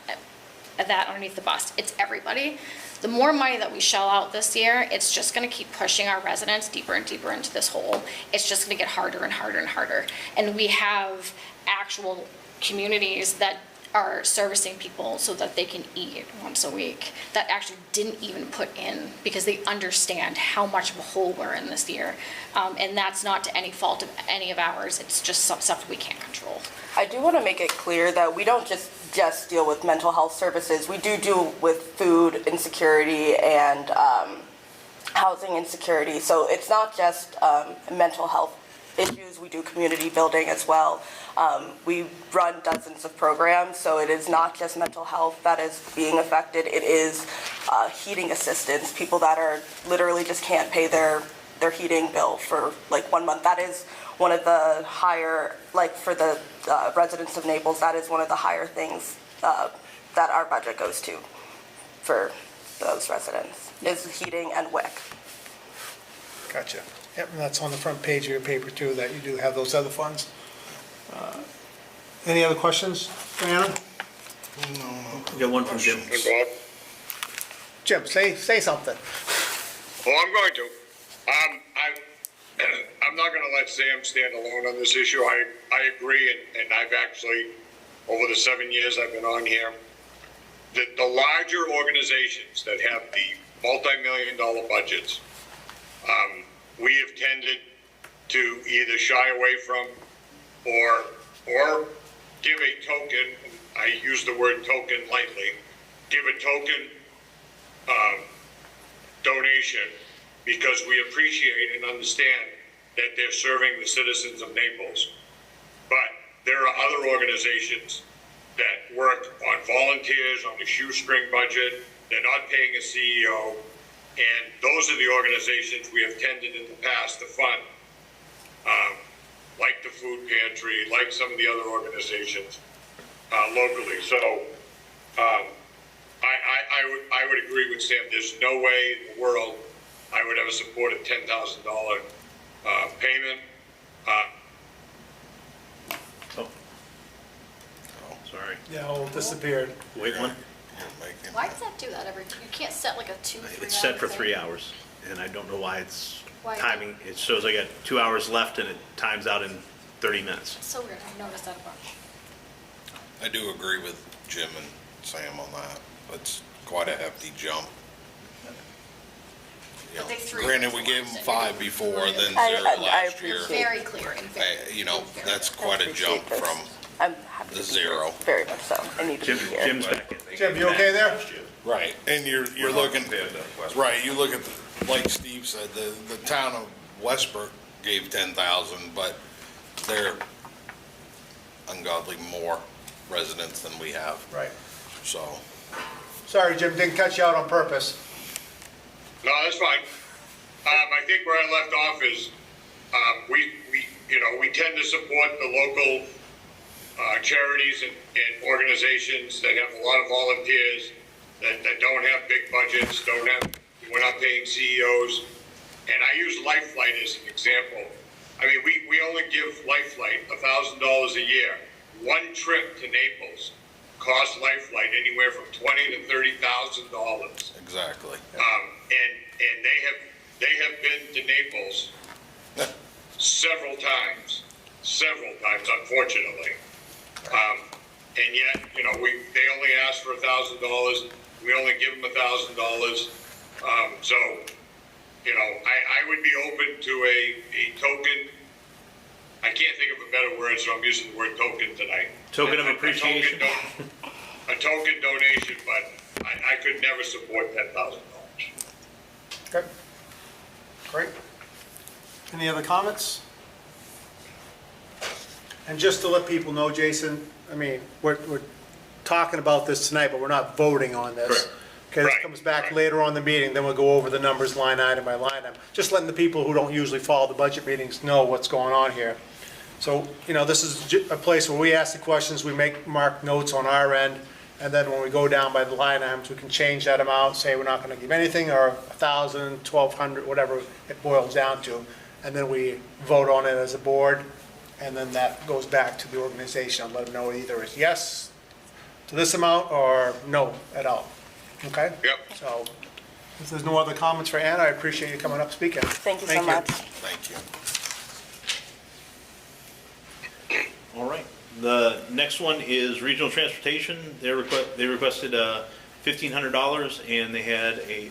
Speaker 6: underneath the bus. It's everybody. The more money that we shell out this year, it's just going to keep pushing our residents deeper and deeper into this hole. It's just going to get harder and harder and harder. And we have actual communities that are servicing people so that they can eat once a week that actually didn't even put in because they understand how much of a hole we're in this year. And that's not to any fault of any of ours. It's just some stuff we can't control.
Speaker 8: I do want to make it clear that we don't just deal with mental health services. We do deal with food insecurity and housing insecurity. So it's not just mental health issues. We do community building as well. We run dozens of programs, so it is not just mental health that is being affected. It is heating assistance, people that are literally just can't pay their heating bill for 1 month. That is one of the higher, for the residents of Naples, that is one of the higher things that our budget goes to for those residents, is heating and WIC.
Speaker 1: Gotcha. Yep, and that's on the front page of your paper too, that you do have those other funds. Any other questions, Diana?
Speaker 4: We got one from Jim.
Speaker 3: Good, Bob.
Speaker 1: Jim, say something.
Speaker 3: Well, I'm going to. I'm not going to let Sam stand alone on this issue. I agree, and I've actually, over the 7 years I've been on here, the larger organizations that have the multi-million-dollar budgets, we have tended to either shy away from or give a token, I use the word token lightly, give a token donation because we appreciate and understand that they're serving the citizens of Naples. But there are other organizations that work on volunteers, on a shoestring budget, they're not paying a CEO, and those are the organizations we have tended in the past to fund, like the food pantry, like some of the other organizations locally. So I would agree with Sam. There's no way in the world I would ever support a $10,000 payment.
Speaker 4: sorry.
Speaker 1: Yeah, all disappeared.
Speaker 4: Wait one.
Speaker 6: Why does that do that every, you can't set like a 2-3
Speaker 4: It's set for
Speaker 6: hour
Speaker 4: 3
Speaker 6: thing?
Speaker 4: hours, and I don't know why it's
Speaker 6: Why?
Speaker 4: timing. It shows I got 2 hours left, and it times out in 30 minutes.
Speaker 6: It's so weird, I've noticed that a bunch.
Speaker 9: I do agree with Jim and Sam on that. It's quite a hefty jump. You
Speaker 6: But they
Speaker 9: know,
Speaker 6: threw
Speaker 9: Granted,
Speaker 6: it
Speaker 9: we gave them
Speaker 6: once.
Speaker 9: 5 before, then
Speaker 8: I-
Speaker 9: 0
Speaker 8: I
Speaker 9: last year.
Speaker 8: appreciate-
Speaker 6: Very clear and very.
Speaker 9: You know,
Speaker 6: very
Speaker 9: that's
Speaker 6: clear.
Speaker 9: quite a
Speaker 8: Appreciate
Speaker 9: jump
Speaker 8: this.
Speaker 9: from
Speaker 8: I'm happy
Speaker 9: the
Speaker 8: to be here.
Speaker 9: 0.
Speaker 8: Very much so. I need to be here.
Speaker 4: Jim's back in.
Speaker 1: Jim, you okay there?
Speaker 9: Right, and you're looking,
Speaker 5: compared to Westbrook.
Speaker 9: right, you look at, like Steve said, the town of Westbrook gave 10,000, but they're ungodly more residents than we have,
Speaker 1: Right.
Speaker 9: so.
Speaker 1: Sorry, Jim, didn't cut you out on purpose.
Speaker 3: No, that's fine. I think where I left off is, we tend to support the local charities and organizations that have a lot of volunteers, that don't have big budgets, we're not paying CEOs. And I use Lifelight as an example. I mean, we only give Lifelight $1,000 a year. One trip to Naples costs Lifelight anywhere from $20,000 to $30,000.
Speaker 9: Exactly.
Speaker 3: And they have been to Naples several times, unfortunately. And yet, they only ask for $1,000. We only give them $1,000. So, I would be open to a token. I can't think of a better word, so I'm using the word token tonight.
Speaker 4: Token of appreciation.
Speaker 3: A token donation, but I could never support $10,000.
Speaker 1: Okay. Great. Any other comments? And just to let people know, Jason, I mean, we're talking about this tonight, but we're not voting on this.
Speaker 4: Correct.
Speaker 1: Okay, this
Speaker 3: Right,
Speaker 1: comes back
Speaker 3: right.
Speaker 1: later on in the meeting, then we'll go over the numbers line item by line item. Just letting the people who don't usually follow the budget meetings know what's going on here. So, this is a place where we ask the questions, we mark notes on our end, and then when we go down by the line items, we can change that amount, say we're not gonna give anything, or 1,000, 1,200, whatever it boils down to. And then we vote on it as a board, and then that goes back to the organization. I'll let them know either it's yes to this amount or no at all. Okay?
Speaker 3: Yep.
Speaker 1: So, if there's no other comments for Anna, I appreciate you coming up speaking.
Speaker 8: Thank you so much.
Speaker 9: Thank you.
Speaker 4: All right. The next one is regional transportation. They requested $1,500, and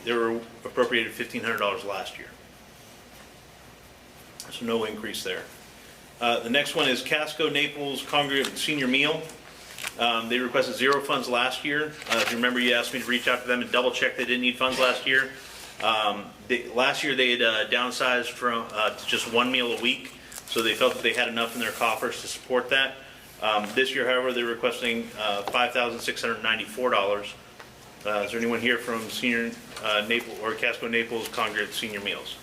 Speaker 4: they were appropriated $1,500 last year. So no increase there. The next one is Casco Naples Congregate Senior Meal. They requested 0 funds last year. If you remember, you asked me to reach out to them and double check they didn't need funds last year. Last year they had downsized from to just 1 meal a week, so they felt that they had enough in their coffers to support that. This year, however, they're requesting $5,694. Is there anyone here from Senior Naples or Casco Naples Congregate Senior Meals?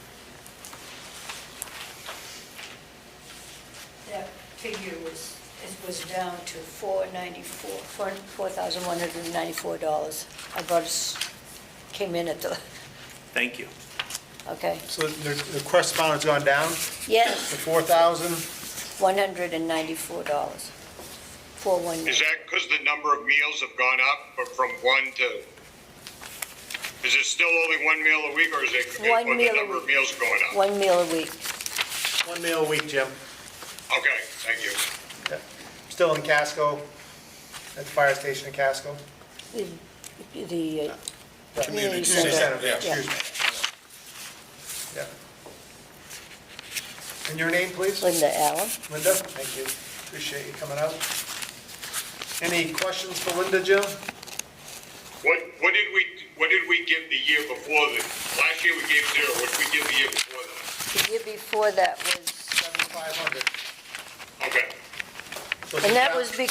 Speaker 10: That figure was down to $4,194. I brought us, came in at the,
Speaker 4: Thank you.
Speaker 10: okay.
Speaker 1: So the correspondence gone down to
Speaker 10: Yes,
Speaker 1: 4,000?
Speaker 10: $194. 419.
Speaker 3: Is that because the number of meals have gone up from 1 to, is it still only 1 meal a week, or is it,
Speaker 10: One
Speaker 3: or the
Speaker 10: meal a
Speaker 3: number of
Speaker 10: week.
Speaker 3: meals going up?
Speaker 10: 1 meal a week.
Speaker 1: 1 meal a week, Jim.
Speaker 3: Okay, thank you.
Speaker 1: Okay. Still in Casco, at the fire station in Casco?
Speaker 10: The
Speaker 9: Community
Speaker 10: center.
Speaker 9: yeah.
Speaker 1: Excuse me. Yeah. And your name, please?
Speaker 10: Linda Allen.
Speaker 1: Linda, thank you. Appreciate you coming out. Any questions for Linda, Jim?
Speaker 3: What did we give the year before that? Last year we gave 0. What did we give the year before that?
Speaker 10: The year before that was,
Speaker 1: 7,500.
Speaker 3: Okay.
Speaker 1: So
Speaker 10: and that
Speaker 1: the-
Speaker 10: was, we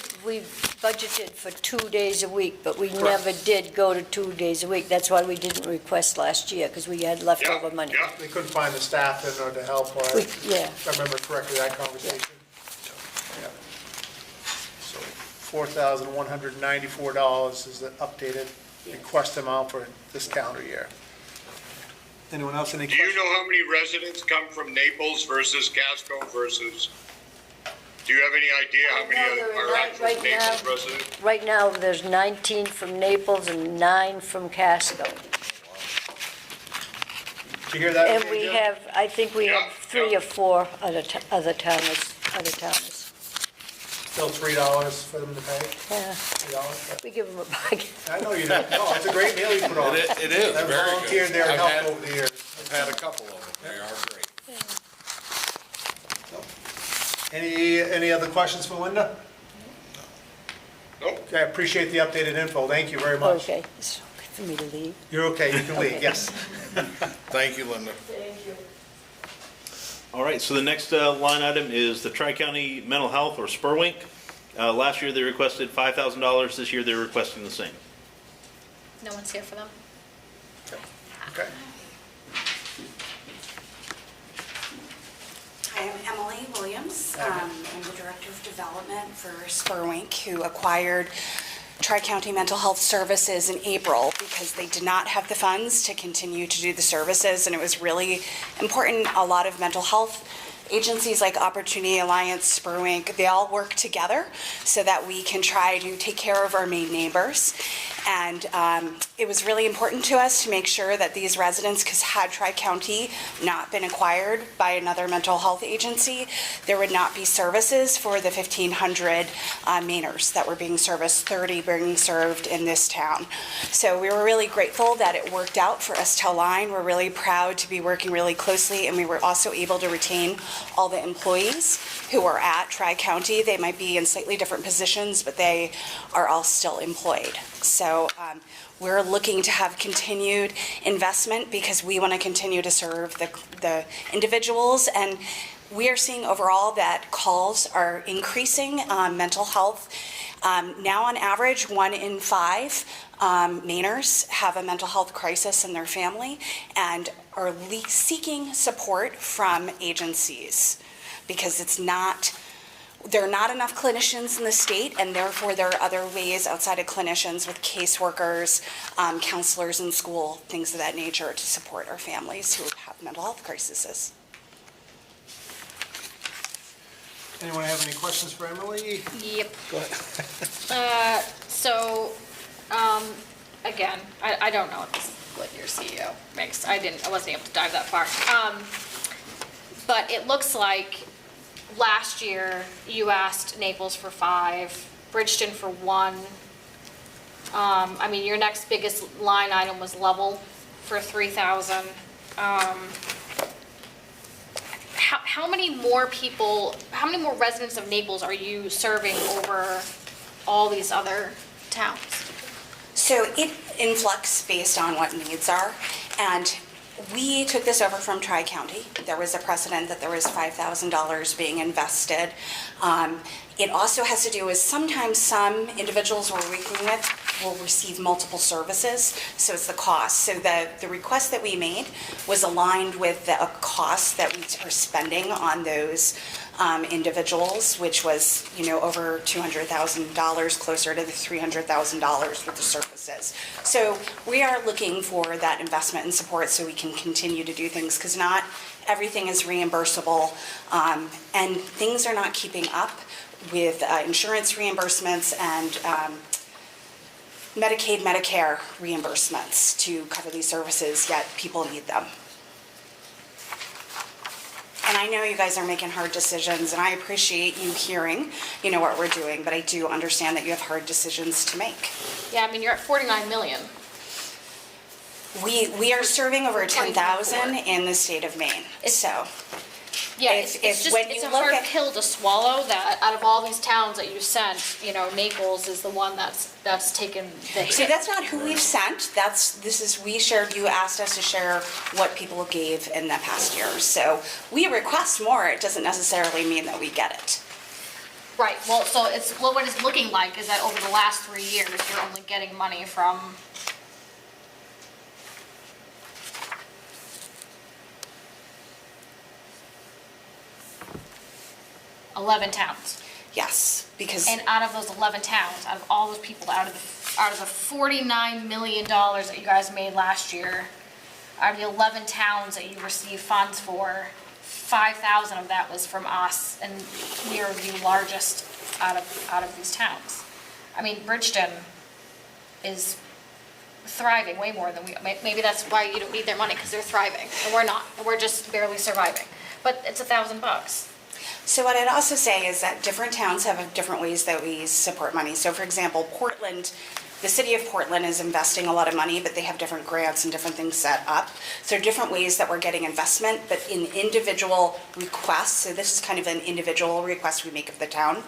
Speaker 10: budgeted for 2 days a week, but we never did go to 2 days a week. That's why we didn't request last year, because we had leftover money.
Speaker 3: Yeah.
Speaker 1: They couldn't find the staff in order to help, or
Speaker 10: Yeah.
Speaker 1: if I remember correctly, that conversation. Yeah. So $4,194 is the updated request amount for this calendar year. Anyone else, any
Speaker 3: Do you
Speaker 1: questions?
Speaker 3: know how many residents come from Naples versus Casco versus Do you have any idea how many are actual
Speaker 10: Right now-
Speaker 3: Naples residents?
Speaker 10: Right now, there's 19 from Naples and 9 from Casco.
Speaker 1: Did you hear that?
Speaker 10: And we
Speaker 1: Jim?
Speaker 10: have, I think we have
Speaker 3: Yeah,
Speaker 10: 3
Speaker 3: yeah.
Speaker 10: or 4 other towners.
Speaker 1: Still $3 for them to pay?
Speaker 10: Yeah,
Speaker 1: $3?
Speaker 10: we give them a bag.
Speaker 1: I know you don't. No, it's a great meal you put on.
Speaker 9: It is,
Speaker 1: I've
Speaker 9: very
Speaker 1: volunteered
Speaker 9: good.
Speaker 1: there and
Speaker 9: I've
Speaker 1: helped
Speaker 9: had-
Speaker 1: over the years.
Speaker 9: I've had a couple of them, they are great.
Speaker 1: Any other questions for Linda?
Speaker 3: Nope.
Speaker 1: Okay, I appreciate the updated info. Thank you very much.
Speaker 10: Okay, it's okay for me to leave.
Speaker 1: You're okay, you can leave, yes.
Speaker 9: Thank you, Linda.
Speaker 4: All right, so the next line item is the Tri-County Mental Health, or SPURWINK. Last year, they requested $5,000. This year, they're requesting the same.
Speaker 6: No one's here for them?
Speaker 1: Okay.
Speaker 11: Hi, I'm Emily Williams. I'm the Director of Development for SPURWINK, who acquired Tri-County Mental Health Services in April because they did not have the funds to continue to do the services, and it was really important. A lot of mental health agencies like Opportunity Alliance, SPURWINK, they all work together so that we can try to take care of our Maine neighbors. And it was really important to us to make sure that these residents, because had Tri-County not been acquired by another mental health agency, there would not be services for the 1,500 Mainers that were being serviced, 30 being served in this town. So we were really grateful that it worked out for us to align. We're really proud to be working really closely, and we were also able to retain all the employees who are at Tri-County. They might be in slightly different positions, but they are all still employed. So we're looking to have continued investment because we want to continue to serve the individuals. And we are seeing overall that calls are increasing on mental health. Now on average, 1 in 5 Mainers have a mental health crisis in their family and are seeking support from agencies because there are not enough clinicians in the state, and therefore there are other ways outside of clinicians with caseworkers, counselors in school, things of that nature to support our families who have mental health crises.
Speaker 1: Anyone have any questions for Emily?
Speaker 6: Yep.
Speaker 1: Go ahead.
Speaker 6: Again, I don't know what your CEO makes. I wasn't able to dive that far. But it looks like last year you asked Naples for 5, Bridgeton for 1. I mean, your next biggest line item was Level for 3,000. How many more residents of Naples are you serving over all these other towns?
Speaker 11: So it in flux based on what needs are, and we took this over from Tri-County. There was a precedent that there was $5,000 being invested. It also has to do with sometimes some individuals we're working with will receive multiple services, so it's the cost. So the request that we made was aligned with the cost that we are spending on those individuals, which was, over $200,000, closer to the $300,000 with the services. So we are looking for that investment and support so we can continue to do things, because not everything is reimbursable, and things are not keeping up with insurance reimbursements and Medicaid, Medicare reimbursements to cover these services, yet people need them. And I know you guys are making hard decisions, and I appreciate you hearing, what we're doing, but I do understand that you have hard decisions to make.
Speaker 6: Yeah, I mean, you're at 49 million.
Speaker 11: We are serving over 10,000 in the state of Maine, so.
Speaker 6: Yeah,
Speaker 11: If-
Speaker 6: it's
Speaker 11: when you
Speaker 6: a
Speaker 11: look
Speaker 6: hard
Speaker 11: at-
Speaker 6: pill to swallow that out of all these towns that you sent, Naples is the one that's taken the hit.
Speaker 11: See, that's not who we've sent, you asked us to share what people gave in the past year. So we request more, it doesn't necessarily mean that we get it.
Speaker 6: Right, well, so what it's looking like is that over the last 3 years, you're only getting money from 11 towns.
Speaker 11: Yes, because.
Speaker 6: And out of those 11 towns, out of all those people, out of the $49 million that you guys made last year, out of the 11 towns that you received funds for, 5,000 of that was from us, and we are the largest out of these towns. I mean, Bridgeton is thriving way more than we, maybe that's why you don't need their money, because they're thriving, and we're not, and we're just barely surviving. But it's $1,000.
Speaker 11: So what I'd also say is that different towns have different ways that we support money. So for example, Portland, the city of Portland is investing a lot of money, but they have different grants and different things set up. So different ways that we're getting investment, but in individual requests, so this is kind of an individual request we make of the town,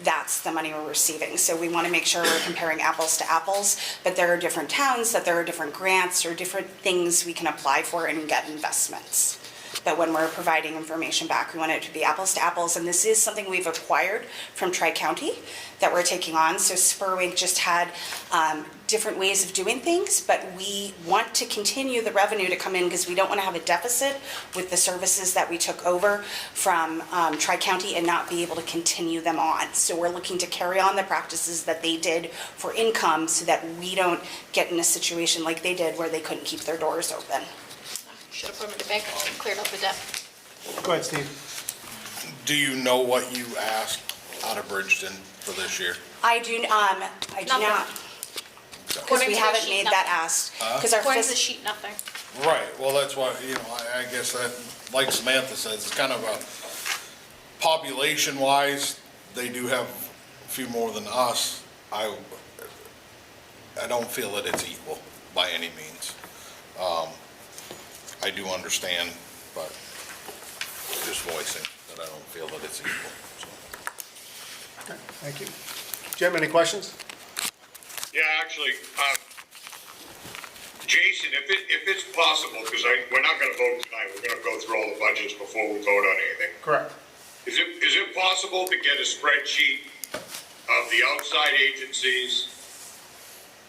Speaker 11: that's the money we're receiving. So we want to make sure we're comparing apples to apples, but there are different towns, that there are different grants or different things we can apply for and get investments. But when we're providing information back, we want it to be apples to apples, and this is something we've acquired from Tri-County that we're taking on. So Spurwink just had different ways of doing things, but we want to continue the revenue to come in because we don't want to have a deficit with the services that we took over from Tri-County and not be able to continue them on. So we're looking to carry on the practices that they did for income so that we don't get in a situation like they did where they couldn't keep their doors open.
Speaker 6: Should have put them in the bank and cleared up the debt.
Speaker 1: Go ahead, Steve.
Speaker 9: Do you know what you asked out of Bridgeton for this year?
Speaker 11: I do not, because
Speaker 6: According
Speaker 11: we
Speaker 6: to the
Speaker 11: haven't
Speaker 6: sheet,
Speaker 11: made
Speaker 6: nothing.
Speaker 11: that ask. Because our
Speaker 6: According to the
Speaker 11: fis-
Speaker 6: sheet, nothing.
Speaker 9: Right, well, that's why, I guess that, like Samantha says, it's kind of a, population-wise, they do have a few more than us. I don't feel that it's equal by any means. I do understand, but just voicing that I don't feel that it's equal, so.
Speaker 1: Okay, thank you. Jim, any questions?
Speaker 3: Yeah, actually, Jason, if it's possible, because we're not gonna vote tonight, we're gonna go through all the budgets before we vote on anything.
Speaker 1: Correct.
Speaker 3: Is it possible to get a spreadsheet of the outside agencies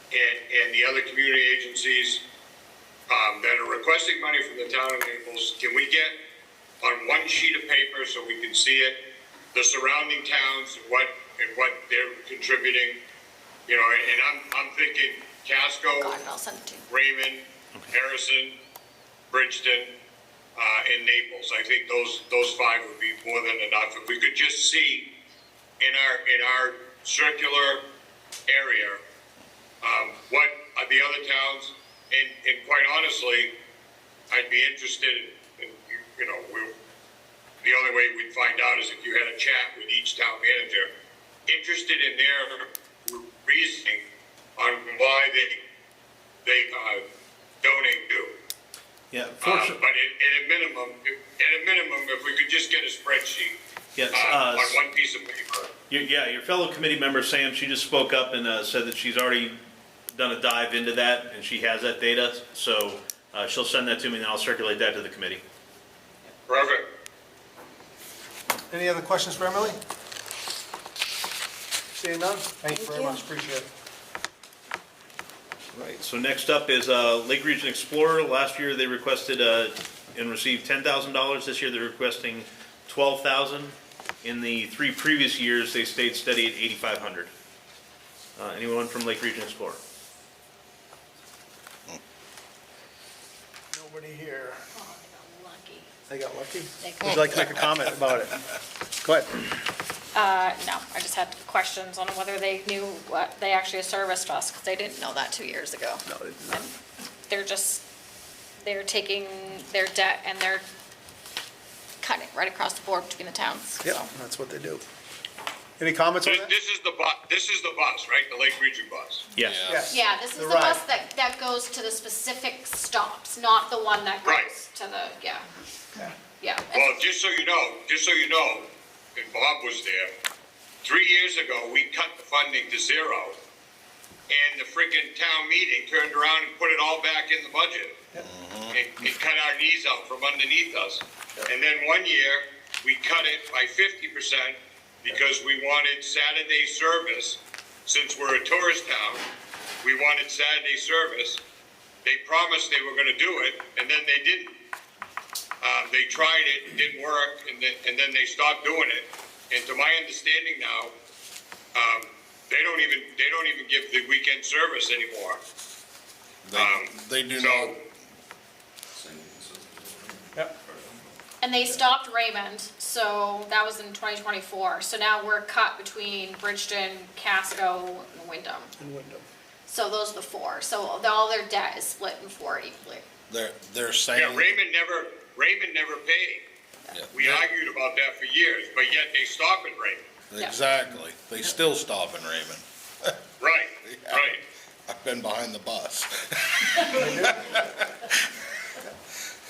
Speaker 3: and the other community agencies that are requesting money from the town of Naples? Can we get on one sheet of paper so we can see it, the surrounding towns and what they're contributing? You know, and I'm thinking Casco,
Speaker 6: God, I'll send it to you.
Speaker 3: Raymond, Harrison, Bridgeton, and Naples. I think those five would be more than enough. If we could just see in our circular area, what are the other towns, and quite honestly, I'd be interested in, the only way we'd find out is if you had a chat with each town manager, interested in their reasoning on why they donate to.
Speaker 4: Yeah,
Speaker 3: But at a minimum, if we could just get a spreadsheet
Speaker 4: yes,
Speaker 3: on one piece of paper.
Speaker 4: your fellow committee member, Sam, she just spoke up and said that she's already done a dive into that, and she has that data, so she'll send that to me, and I'll circulate that to the committee.
Speaker 3: Perfect.
Speaker 1: Any other questions for Emily? Seeing none? Thank you very much, appreciate it.
Speaker 4: Right, so next up is Lake Region Explorer. Last year, they requested and received $10,000. This year, they're requesting $12,000. In the 3 previous years, they stayed steady at $8,500. Anyone from Lake Region Explorer?
Speaker 1: Nobody here.
Speaker 6: Oh, they got lucky.
Speaker 1: They got lucky?
Speaker 6: They-
Speaker 1: Would you like to make a comment about it? Go ahead.
Speaker 6: No, I just had questions on whether they knew what they actually serviced us, because they didn't know that 2 years ago.
Speaker 1: No, they did not.
Speaker 6: And they're taking their debt and they're cutting it right across the board between the towns.
Speaker 1: Yep,
Speaker 6: So,
Speaker 1: that's what they do. Any comments on that?
Speaker 3: This is the bus, right? The Lake Region bus.
Speaker 4: Yes.
Speaker 1: Yes.
Speaker 6: yeah, this is
Speaker 1: The
Speaker 6: the bus
Speaker 1: ride.
Speaker 6: that goes to the specific stops, not the one that
Speaker 3: Right.
Speaker 6: goes to the, yeah.
Speaker 1: Okay.
Speaker 6: Yeah.
Speaker 3: Well, just so you know, and Bob was there, 3 years ago, we cut the funding to zero, and the freaking town meeting turned around and put it all back in the budget. And cut our knees out from underneath us. And then 1 year, we cut it by 50% because we wanted Saturday service. Since we're a tourist town, we wanted Saturday service. They promised they were gonna do it, and then they didn't. They tried it, it didn't work, and then they stopped doing it. And to my understanding now, they don't even give the weekend service anymore.
Speaker 9: They do
Speaker 3: So-
Speaker 9: not.
Speaker 1: Yep.
Speaker 6: And they stopped Raymond, so that was in 2024. So now we're cut between Bridgeton, Casco, and Wyndham.
Speaker 1: In Wyndham.
Speaker 6: So those are the four. So all their debt is split in four equally.
Speaker 9: They're saying.
Speaker 3: Yeah, Raymond never paid.
Speaker 9: Yeah.
Speaker 3: We argued about that for years, but yet they stop in Raymond.
Speaker 9: Exactly. They still stop in Raymond.
Speaker 3: Right,
Speaker 9: Yeah.
Speaker 3: right.
Speaker 9: I've been behind the bus.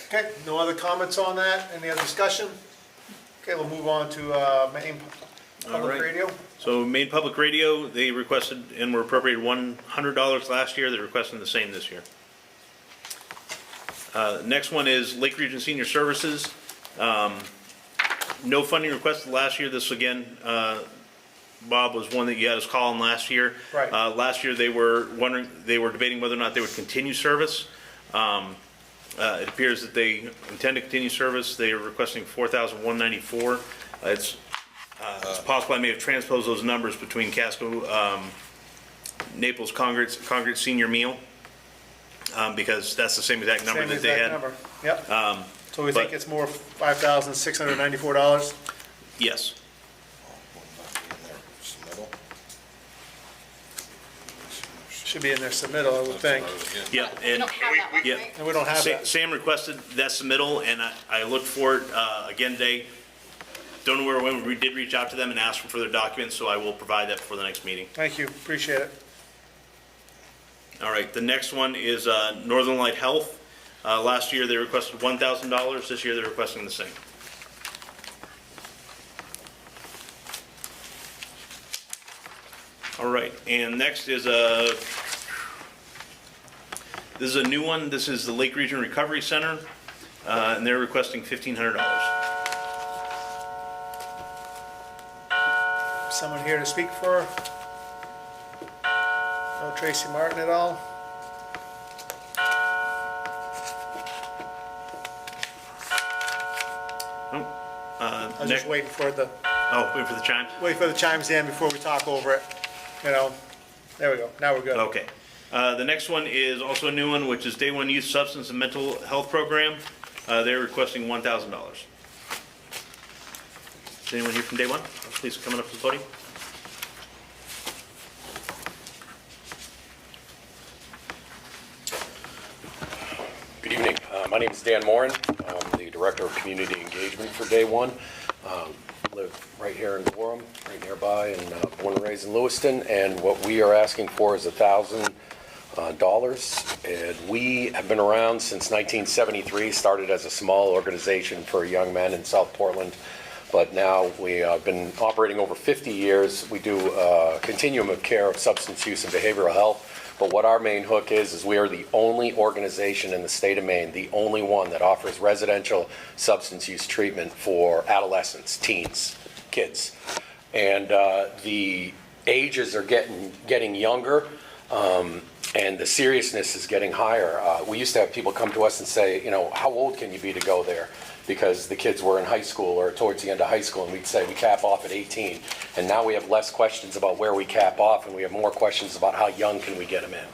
Speaker 1: Okay, no other comments on that? Any other discussion? Okay, we'll move on to Maine
Speaker 4: All
Speaker 1: Public
Speaker 4: right.
Speaker 1: Radio.
Speaker 4: So Maine Public Radio, they requested and were appropriated $100 last year. They're requesting the same this year. Next one is Lake Region Senior Services. No funding requested last year. This again, Bob, was one that you had us call on last year.
Speaker 1: Right.
Speaker 4: Last year they were debating whether or not they would continue service. It appears that they intend to continue service. They are requesting $4,194. It's possible I may have transposed those numbers between Casco, Naples, Congress Senior Meal, because that's the same exact number
Speaker 1: Same
Speaker 4: that they
Speaker 1: exact
Speaker 4: had.
Speaker 1: number. Yep. So we
Speaker 4: but-
Speaker 1: think it's more $5,694?
Speaker 4: Yes.
Speaker 1: Should be in their submittal, I would think.
Speaker 4: Yeah,
Speaker 6: We
Speaker 4: and
Speaker 6: don't have that one,
Speaker 4: yeah.
Speaker 6: right?
Speaker 1: And we don't have that.
Speaker 4: Sam requested that submittal, and I looked for it again today. Don't know where it went. We did reach out to them and ask for further documents, so I will provide that for the next meeting.
Speaker 1: Thank you, appreciate it.
Speaker 4: All right, the next one is Northern Light Health. Last year, they requested $1,000. This year, they're requesting the same. All right, and next is this is a new one. This is the Lake Region Recovery Center, and they're requesting $1,500.
Speaker 1: Someone here to speak for? No Tracy Martin at all? I was just waiting for the
Speaker 4: chimes?
Speaker 1: wait for the chimes in before we talk over it, you know. There we go, now we're good.
Speaker 4: Okay. The next one is also a new one, which is Day One Youth Substance and Mental Health Program. They're requesting $1,000. Is anyone here from Day One? Please come on up to the podium.
Speaker 12: Good evening. My name is Dan Morin. I'm the Director of Community Engagement for Day One. Live right here in Gorham, right nearby, and born and raised in Lewiston. And what we are asking for is $1,000. And we have been around since 1973, started as a small organization for young men in South Portland. But now we have been operating over 50 years. We do a continuum of care of substance use and behavioral health. But what our main hook is we are the only organization in the state of Maine, the only one that offers residential substance use treatment for adolescents, teens, kids. And the ages are getting younger, and the seriousness is getting higher. We used to have people come to us and say, you know, how old can you be to go there? Because the kids were in high school or towards the end of high school, and we'd say we cap off at 18. And now we have less questions about where we cap off, and we have more questions about how young can we get them in.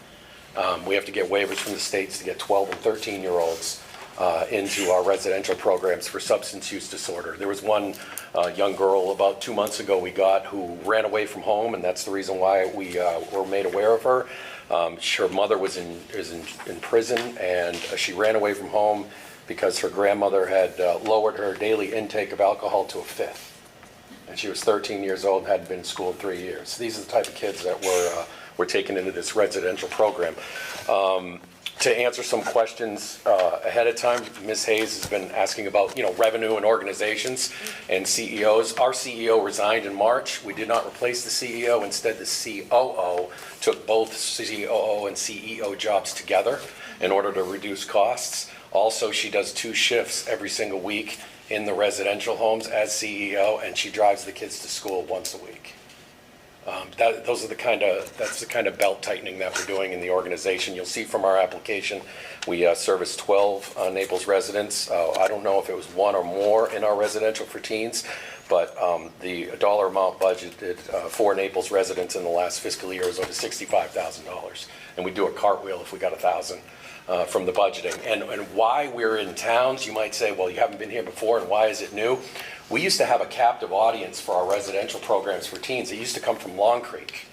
Speaker 12: We have to get waivers from the states to get 12 and 13-year-olds into our residential programs for substance use disorder. There was one young girl about 2 months ago we got who ran away from home, and that's the reason why we were made aware of her. Her mother is in prison, and she ran away from home because her grandmother had lowered her daily intake of alcohol to a fifth. And she was 13 years old and hadn't been in school in 3 years. These are the type of kids that we're taking into this residential program. To answer some questions ahead of time, Ms. Hayes has been asking about, you know, revenue and organizations and CEOs. Our CEO resigned in March. We did not replace the CEO. Instead, the COO took both COO and CEO jobs together in order to reduce costs. Also, she does 2 shifts every single week in the residential homes as CEO, and she drives the kids to school once a week. That's the kind of belt tightening that we're doing in the organization. You'll see from our application, we service 12 Naples residents. I don't know if it was 1 or more in our residential for teens, but the dollar amount budgeted for Naples residents in the last fiscal year is over $65,000. And we do a cartwheel if we got 1,000 from the budgeting. And why we're in towns, you might say, well, you haven't been here before, and why is it new? We used to have a captive audience for our residential programs for teens. It used to come from Long Creek.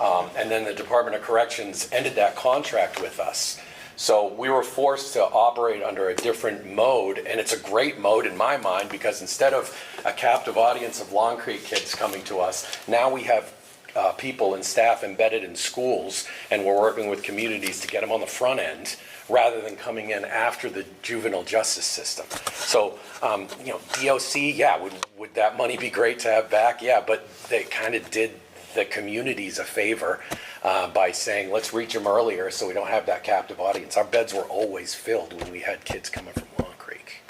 Speaker 12: And then the Department of Corrections ended that contract with us. So we were forced to operate under a different mode, and it's a great mode in my mind, because instead of a captive audience of Long Creek kids coming to us, now we have people and staff embedded in schools, and we're working with communities to get them on the front end rather than coming in after the juvenile justice system. So, DOC, yeah, would that money be great to have back? Yeah, but they kind of did the communities a favor by saying, let's reach them earlier so we don't have that captive audience. Our beds were always filled when we had kids coming from Long Creek.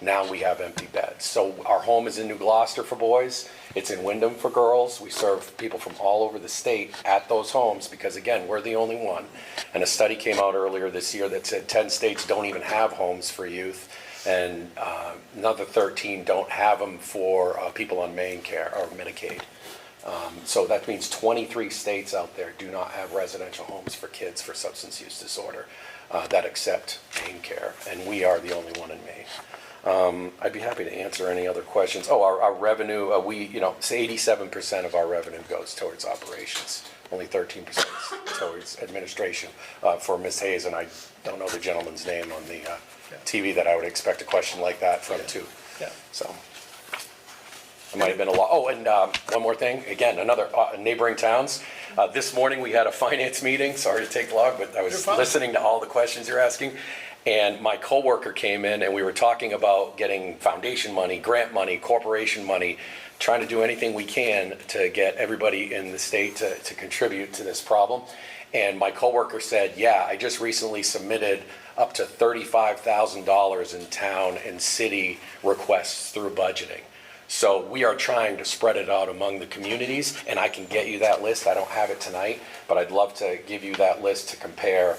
Speaker 12: Now we have empty beds. So our home is in New Gloucester for boys. It's in Wyndham for girls. We serve people from all over the state at those homes because, again, we're the only one. And a study came out earlier this year that said 10 states don't even have homes for youth, and another 13 don't have them for people on Maine care or Medicaid. So that means 23 states out there do not have residential homes for kids for substance use disorder that accept Maine care, and we are the only one in Maine. I'd be happy to answer any other questions. Oh, our revenue, say 87% of our revenue goes towards operations. Only 13% is towards administration for Ms. Hayes, and I don't know the gentleman's name on the TV that I would expect a question like that from too.
Speaker 1: Yeah.
Speaker 12: So. It might have been a lot. Oh, and one more thing. Again, another neighboring towns. This morning we had a finance meeting. Sorry to take long, but I was listening to all the questions you're asking. And my coworker came in and we were talking about getting foundation money, grant money, corporation money, trying to do anything we can to get everybody in the state to contribute to this problem. And my coworker said, yeah, I just recently submitted up to $35,000 in town and city requests through budgeting. So we are trying to spread it out among the communities, and I can get you that list. I don't have it tonight, but I'd love to give you that list to compare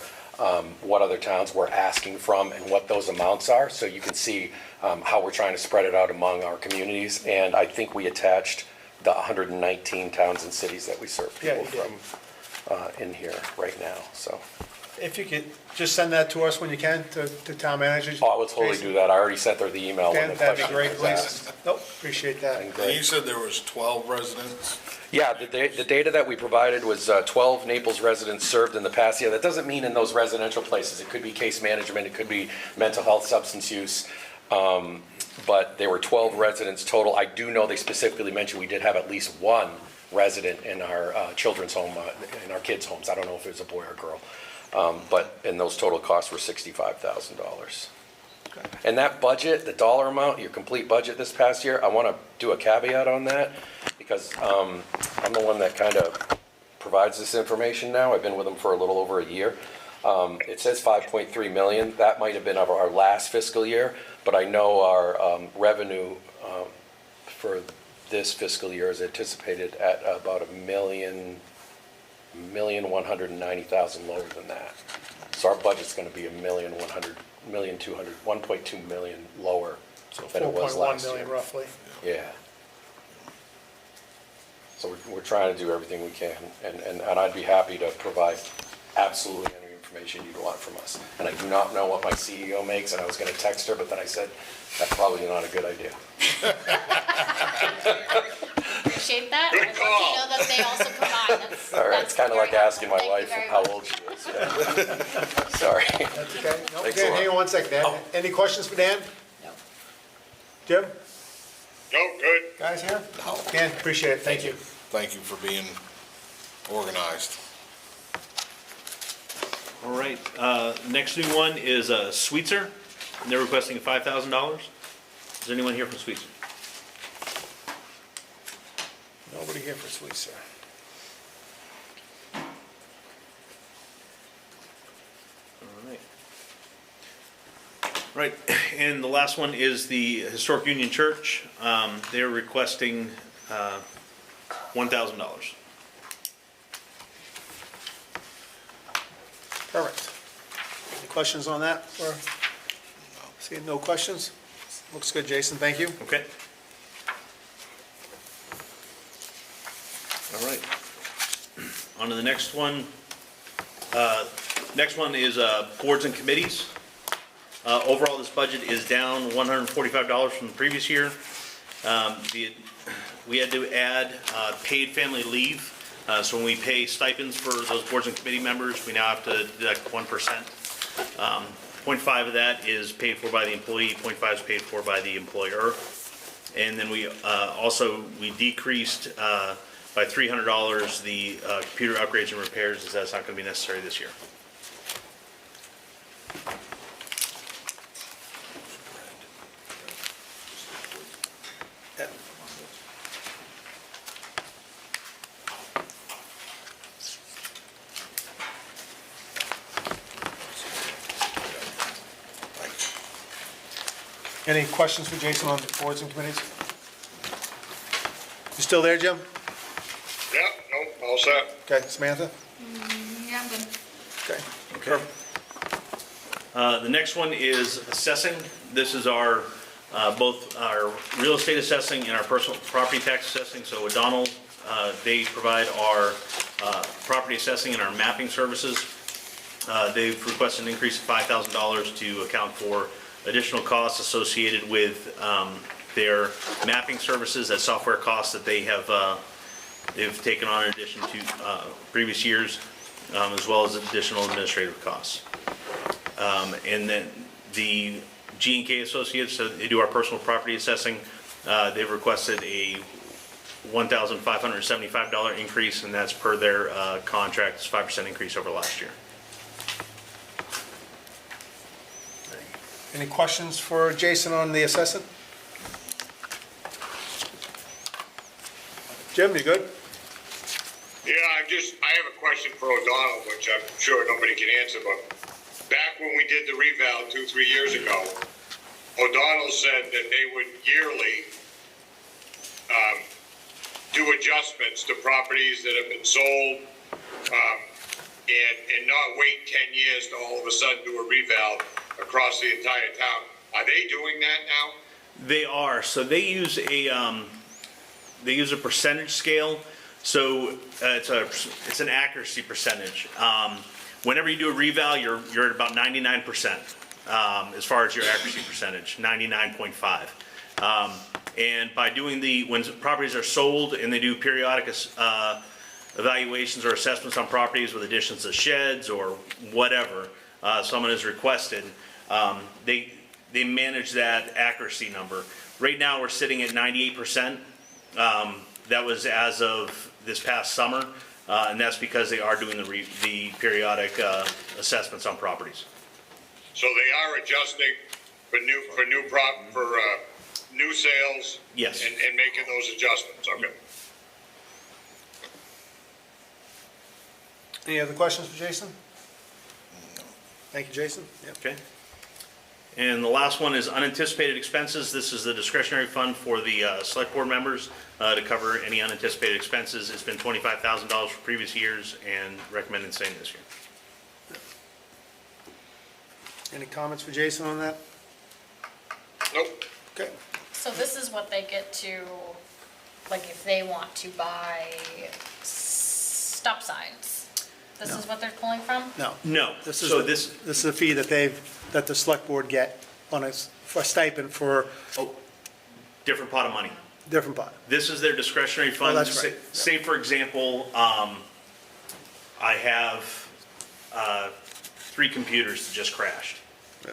Speaker 12: what other towns we're asking from and what those amounts are, so you can see how we're trying to spread it out among our communities. And I think we attached the 119 towns and cities that we serve people from in here right now. So
Speaker 1: If you could just send that to us when you can, to town managers.
Speaker 12: I will totally do that. I already sent her the email.
Speaker 1: Dan,
Speaker 12: when the
Speaker 1: that'd be
Speaker 12: question
Speaker 1: great,
Speaker 12: was
Speaker 1: please.
Speaker 12: asked.
Speaker 1: Nope, appreciate that.
Speaker 12: And
Speaker 9: And you said there was 12 residents?
Speaker 12: Yeah, the data that we provided was 12 Naples residents served in the past year. That doesn't mean in those residential places. It could be case management, it could be mental health, substance use. But there were 12 residents total. I do know they specifically mentioned we did have at least one resident in our children's home, in our kids' homes. I don't know if it was a boy or a girl. But, and those total costs were $65,000. And that budget, the dollar amount, your complete budget this past year, I want to do a caveat on that because I'm the one that kind of provides this information now. I've been with them for a little over a year. It says 5.3 million. That might have been of our last fiscal year, but I know our revenue for this fiscal year is anticipated at about $1,190,000 lower than that. So our budget's going to be $1.2 million lower than it was last
Speaker 1: 4.1 million
Speaker 12: year.
Speaker 1: roughly.
Speaker 12: Yeah. So we're trying to do everything we can, and I'd be happy to provide absolutely any information you'd want from us. And I do not know what my CEO makes, and I was going to text her, but then I said, that's probably not a good idea.
Speaker 6: Appreciate that.
Speaker 3: Good
Speaker 6: I'd love
Speaker 3: call.
Speaker 6: to know that they also provide.
Speaker 12: All right, it's kind of
Speaker 6: very
Speaker 12: like asking my
Speaker 6: helpful.
Speaker 12: wife
Speaker 6: Thank you
Speaker 12: how
Speaker 6: very
Speaker 12: old she is. Yeah. Sorry.
Speaker 1: That's okay. No,
Speaker 12: Thanks a
Speaker 1: Dan,
Speaker 12: lot.
Speaker 1: hang on one second, Dan.
Speaker 12: Oh.
Speaker 1: Any questions for Dan?
Speaker 10: No.
Speaker 1: Jim?
Speaker 3: No, good.
Speaker 1: Guys here? Dan, appreciate it, thank you.
Speaker 9: Thank you for being organized.
Speaker 4: All right, next new one is Sweetser, and they're requesting $5,000. Is there anyone here from Sweetser?
Speaker 1: Nobody here for Sweetser.
Speaker 4: All right. Right, and the last one is the Historic Union Church. They're requesting $1,000.
Speaker 1: Perfect. Any questions on that? Or seeing no questions? Looks good, Jason, thank you.
Speaker 4: Okay. On to the next one. Next one is boards and committees. Overall, this budget is down $145 from the previous year. We had to add paid family leave. So when we pay stipends for those boards and committee members, we now have to deduct 1%. 0.5 of that is paid for by the employee, 0.5 is paid for by the employer. And then we decreased by $300 the computer upgrades and repairs, as that's not going to be necessary this year.
Speaker 1: Any questions for Jason on the boards and committees? You still there, Jim?
Speaker 3: Yeah, no, all set.
Speaker 1: Okay, Samantha?
Speaker 6: Yeah, I'm good.
Speaker 1: Okay.
Speaker 4: The next one is assessing. This is our, both our real estate assessing and our personal property tax assessing. So O'Donnell, they provide our property assessing and our mapping services. They've requested an increase of $5,000 to account for additional costs associated with their mapping services, that software costs that they have, they've taken on in addition to previous years, as well as additional administrative costs. And then the G&K Associates, so they do our personal property assessing, they've requested a $1,575 increase, and that's per their contract. It's 5% increase over last year.
Speaker 1: Any questions for Jason on the assessment? Jim, you good?
Speaker 3: Yeah, I have a question for O'Donnell, which I'm sure nobody can answer, but back when we did the reval 2-3 years ago, O'Donnell said that they would yearly do adjustments to properties that have been sold, and not wait 10 years to all of a sudden do a reval across the entire town. Are they doing that now?
Speaker 4: They are. So they use a percentage scale. So it's an accuracy percentage. Whenever you do a reval, you're at about 99% as far as your accuracy percentage, 99.5. And by doing when properties are sold and they do periodic evaluations or assessments on properties with additions of sheds or whatever someone has requested, they manage that accuracy number. Right now, we're sitting at 98%. That was as of this past summer, and that's because they are doing the periodic assessments on properties.
Speaker 3: So they are adjusting for new sales.
Speaker 4: Yes.
Speaker 3: And making those adjustments. Okay.
Speaker 1: Any other questions for Jason? Thank you, Jason. Yep.
Speaker 4: Okay. And the last one is unanticipated expenses. This is the discretionary fund for the select board members to cover any unanticipated expenses. It's been $25,000 for previous years and recommended same this year.
Speaker 1: Any comments for Jason on that?
Speaker 3: Nope.
Speaker 1: Okay.
Speaker 6: So this is what they get to, like if they want to buy stop signs, this is what they're pulling from?
Speaker 1: No.
Speaker 4: No.
Speaker 1: This is,
Speaker 4: So
Speaker 1: this is a fee that that the select board get for a stipend for
Speaker 4: different pot of money.
Speaker 1: different pot.
Speaker 4: This is their discretionary fund.
Speaker 1: that's right.
Speaker 4: Say, for example, I have 3 computers that just crashed,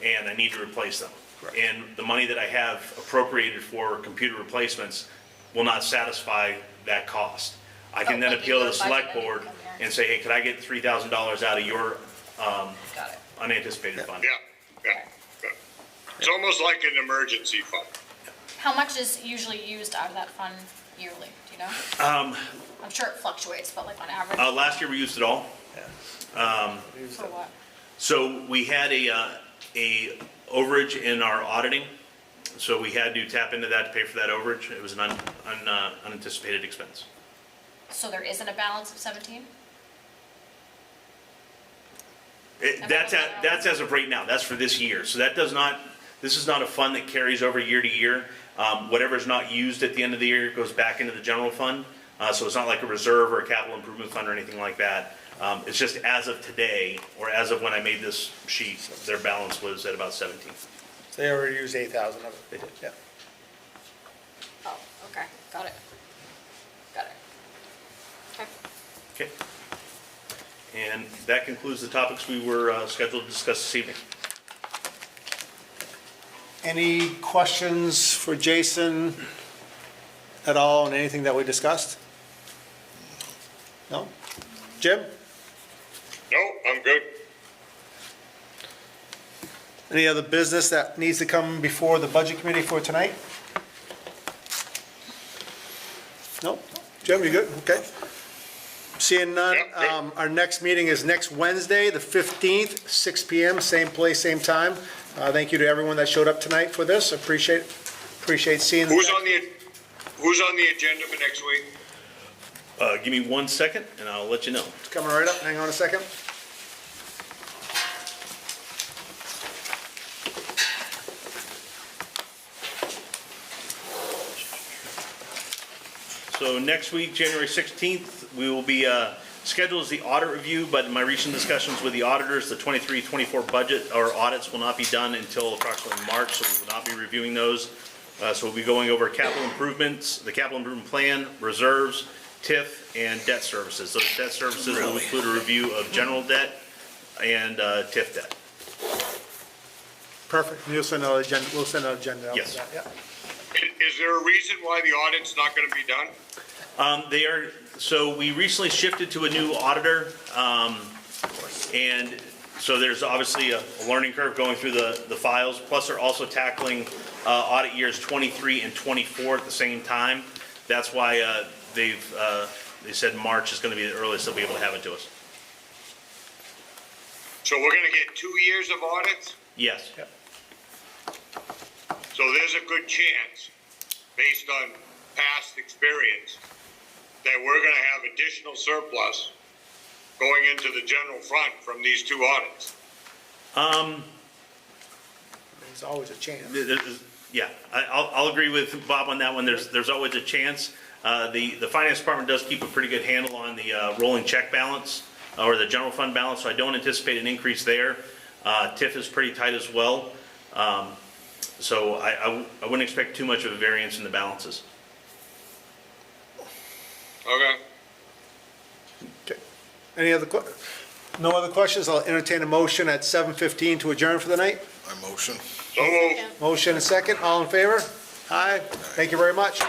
Speaker 4: and I need to replace them.
Speaker 1: Correct.
Speaker 4: And the money that I have appropriated for computer replacements will not satisfy that cost. I can then
Speaker 6: like
Speaker 4: appeal to
Speaker 6: you
Speaker 4: the
Speaker 6: go budget
Speaker 4: select
Speaker 6: and you
Speaker 4: board
Speaker 6: come here.
Speaker 4: and say, hey, could I get $3,000 out of your
Speaker 6: Got it.
Speaker 4: unanticipated fund?
Speaker 3: Yeah. It's almost like an emergency fund.
Speaker 6: How much is usually used out of that fund yearly, do you know? I'm sure it fluctuates, but like on average?
Speaker 4: Last year we used it all.
Speaker 6: For what?
Speaker 4: So we had a overage in our auditing, so we had to tap into that to pay for that overage. It was an unanticipated expense.
Speaker 6: So there isn't a balance of 17?
Speaker 4: That's as of right now. That's for this year. So that does not. This is not a fund that carries over year to year. Whatever is not used at the end of the year goes back into the general fund. So it's not like a reserve or a capital improvement fund or anything like that. It's just as of today, or as of when I made this sheet, their balance was at about 17.
Speaker 1: They already used 8,000 of it.
Speaker 4: They did.
Speaker 1: Yeah.
Speaker 6: Oh, okay, got it. Got it. Okay.
Speaker 4: Okay. And that concludes the topics we were scheduled to discuss this evening.
Speaker 1: Any questions for Jason at all on anything that we discussed? No? Jim?
Speaker 3: No, I'm good.
Speaker 1: Any other business that needs to come before the budget committee for tonight? No? Jim, you good? Okay. Seeing none,
Speaker 3: Yeah, good.
Speaker 1: our next meeting is next Wednesday, the 15th, 6 PM, same place, same time. Thank you to everyone that showed up tonight for this. Appreciate seeing.
Speaker 3: Who's on the agenda for next week?
Speaker 4: Give me 1 second, and I'll let you know.
Speaker 1: It's coming right up. Hang on a second.
Speaker 4: So next week, January 16th, we will be scheduled as the audit review, but in my recent discussions with the auditors, the 23-24 budget or audits will not be done until approximately March, so we will not be reviewing those. So we'll be going over capital improvements, the capital improvement plan, reserves, TIF, and debt services. Those debt services will include a review of general debt and TIF debt.
Speaker 1: Perfect. We'll send out an agenda out
Speaker 4: Yes.
Speaker 1: for that, yeah.
Speaker 3: Is there a reason why the audit's not gonna be done?
Speaker 4: So we recently shifted to a new auditor, and so there's obviously a learning curve going through the files, plus they're also tackling audit years 23 and 24 at the same time. That's why they said March is gonna be the earliest they'll be able to have it to us.
Speaker 3: So we're gonna get 2 years of audits?
Speaker 4: Yes.
Speaker 1: Yep.
Speaker 3: So there's a good chance, based on past experience, that we're gonna have additional surplus going into the general fund from these 2 audits.
Speaker 1: There's always a chance.
Speaker 4: Yeah, I'll agree with Bob on that one. There's always a chance. The finance department does keep a pretty good handle on the rolling check balance or the general fund balance, so I don't anticipate an increase there. TIF is pretty tight as well. So I wouldn't expect too much of a variance in the balances.
Speaker 3: Okay.
Speaker 1: Okay. No other questions? I'll entertain a motion at 7:15 to adjourn for the night.
Speaker 9: I motion.
Speaker 3: So moved.
Speaker 1: Motion and second. All in favor? Aye. Thank you very much.